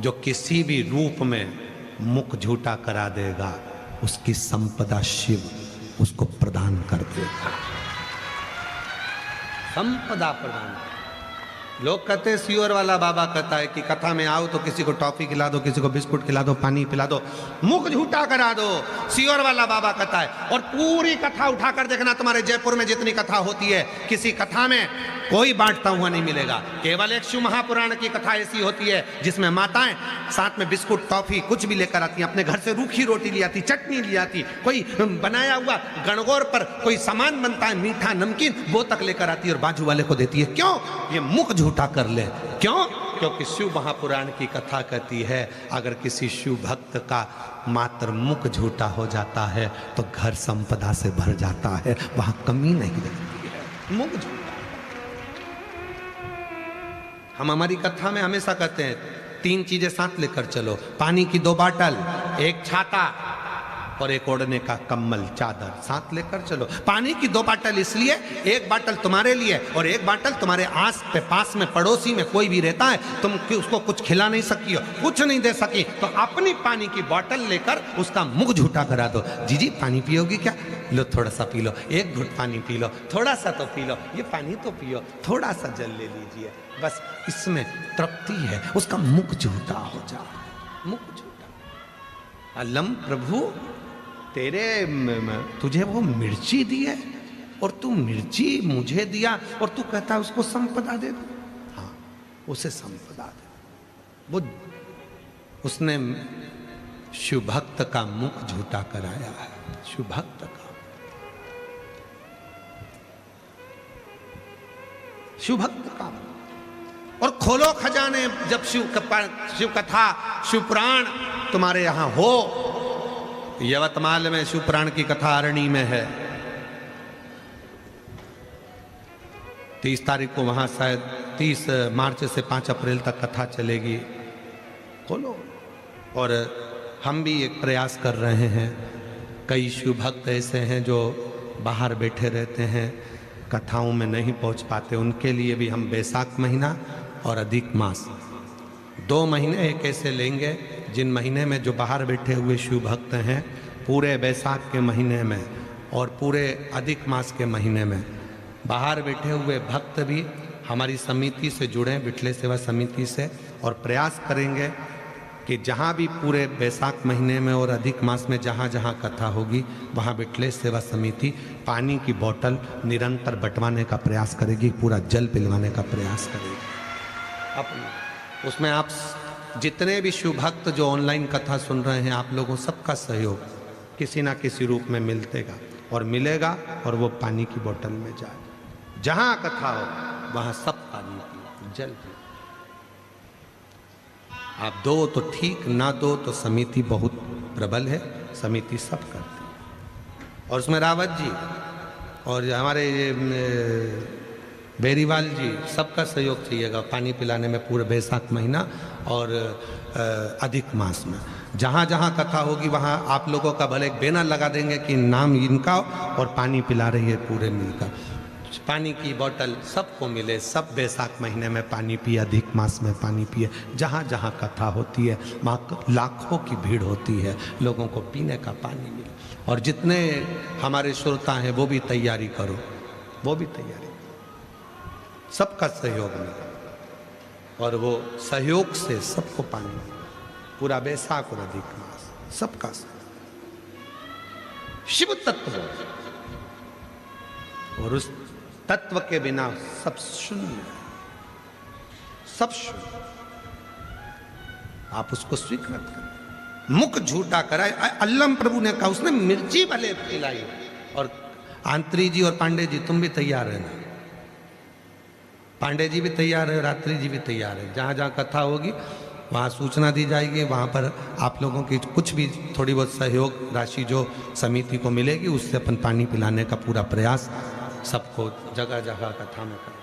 जो किसी भी रूप में मुख झूठा करा देगा उसकी संपदा शिव उसको प्रदान कर देगा। संपदा प्रदान। लोग कहते हैं सियोर वाला बाबा कहता है कि कथा में आओ तो किसी को टॉफी खिला दो, किसी को बिस्कुट खिला दो, पानी पिला दो, मुख झूठा करा दो, सियोर वाला बाबा कहता है। और पूरी कथा उठाकर देखना, तुम्हारे जयपुर में जितनी कथा होती है किसी कथा में कोई बांटता हुआ नहीं मिलेगा। केवल एक शिव महापुराण की कथा ऐसी होती है जिसमें माताएं साथ में बिस्कुट टॉफी कुछ भी लेकर आती हैं, अपने घर से रूखी रोटी ले आती, चटनी ले आती, कोई बनाया हुआ गणगौर पर कोई सामान बनता है मीठा नमकीन, वो तक लेकर आती है और बाजू वाले को देती है। क्यों? ये मुख झूठा कर ले। क्यों? क्योंकि शिव महापुराण की कथा कहती है, अगर किसी शिव भक्त का मात्र मुख झूठा हो जाता है तो घर संपदा से भर जाता है, वहां कमी नहीं रहती है। मुख झूठा। हम हमारी कथा में हमेशा कहते हैं 3 चीजें साथ लेकर चलो, पानी की 2 बाटल, एक छाता और एक ओढ़ने का कम्बल चादर साथ लेकर चलो। पानी की 2 बाटल इसलिए, एक बाटल तुम्हारे लिए और एक बाटल तुम्हारे आस पे पास में पड़ोसी में कोई भी रहता है, तुम उसको कुछ खिला नहीं सकी हो, कुछ नहीं दे सकी, तो अपनी पानी की बोतल लेकर उसका मुख झूठा करा दो। जी पानी पियोगी क्या? लो थोड़ा सा पी लो, एक घुट पानी पी लो, थोड़ा सा तो पी लो, ये पानी तो पियो, थोड़ा सा जल ले लीजिए, बस इसमें तृप्ति है। उसका मुख झूठा हो जाए, मुख झूठा। अल्लम प्रभु, तुझे वो मिर्ची दी है और तू मिर्ची मुझे दिया और तू कहता है उसको संपदा दे दो। हाँ, उसे संपदा दे। वो उसने शिव भक्त का मुख झूठा कराया है, शिव भक्त का। शिव भक्त का। और खोलो खजाने, जब शिव कथा शिव पुराण तुम्हारे यहां हो। यवतमाल में शिव पुराण की कथा अरणी में है, 30 तारीख को वहां शायद 30 मार्च से 5 अप्रैल तक कथा चलेगी। खोलो। और हम भी एक प्रयास कर रहे हैं, कई शिव भक्त ऐसे हैं जो बाहर बैठे रहते हैं, कथाओं में नहीं पहुंच पाते, उनके लिए भी हम बैसाख महीना और अधिक मास 2 महीने एक ऐसे लेंगे जिन महीने में जो बाहर बैठे हुए शिव भक्त हैं, पूरे बैसाख के महीने में और पूरे अधिक मास के महीने में बाहर बैठे हुए भक्त भी हमारी समिति से जुड़ें, बिटले सेवा समिति से, और प्रयास करेंगे कि जहाँ भी पूरे बैसाख महीने में और अधिक मास में जहाँ जहाँ कथा होगी वहाँ बिटले सेवा समिति पानी की बोतल निरंतर बंटवाने का प्रयास करेगी, पूरा जल पिलवाने का प्रयास करेगी। अपनी उसमें आप जितने भी शिव भक्त जो ऑनलाइन कथा सुन रहे हैं, आप लोगों सबका सहयोग किसी ना किसी रूप में मिलतेगा और मिलेगा, और वो पानी की बोतल में जाए। जहाँ कथा हो वहाँ सब पानी पियो, जल पियो। आप दो तो ठीक, ना दो तो समिति बहुत प्रबल है, समिति सब करती है। और उसमें रावत जी और हमारे बेरीवाल जी सबका सहयोग चाहिएगा पानी पिलाने में, पूरे बैसाख महीना और अधिक मास में। जहाँ जहाँ कथा होगी वहाँ आप लोगों का भले एक बैनर लगा देंगे कि नाम इनका और पानी पिला रही है पूरे मिलकर। पानी की बोतल सबको मिले, सब बैसाख महीने में पानी पिए, अधिक मास में पानी पिए। जहाँ जहाँ कथा होती है वहाँ लाखों की भीड़ होती है, लोगों को पीने का पानी मिले। और जितने हमारे श्रोता हैं वो भी तैयारी करो, वो भी तैयारी करो, सबका सहयोग मिले और वो सहयोग से सबको पानी मिले। पूरा बैसाख और अधिक मास सबका शिव तत्व, और उस तत्व के बिना सब शून्य, सब शून्य। आप उसको स्वीकृत करें। मुख झूठा कराए, अल्लम प्रभु ने कहा, उसने मिर्ची भले खिलाई। और आंत्री जी और पांडे जी तुम भी तैयार है ना, पांडे जी भी तैयार है, रात्रि जी भी तैयार है। जहाँ जहाँ कथा होगी वहाँ सूचना दी जाएगी, वहाँ पर आप लोगों की कुछ भी थोड़ी बहुत सहयोग राशि जो समिति को मिलेगी उससे अपन पानी पिलाने का पूरा प्रयास सबको जगह जगह कथा में करें।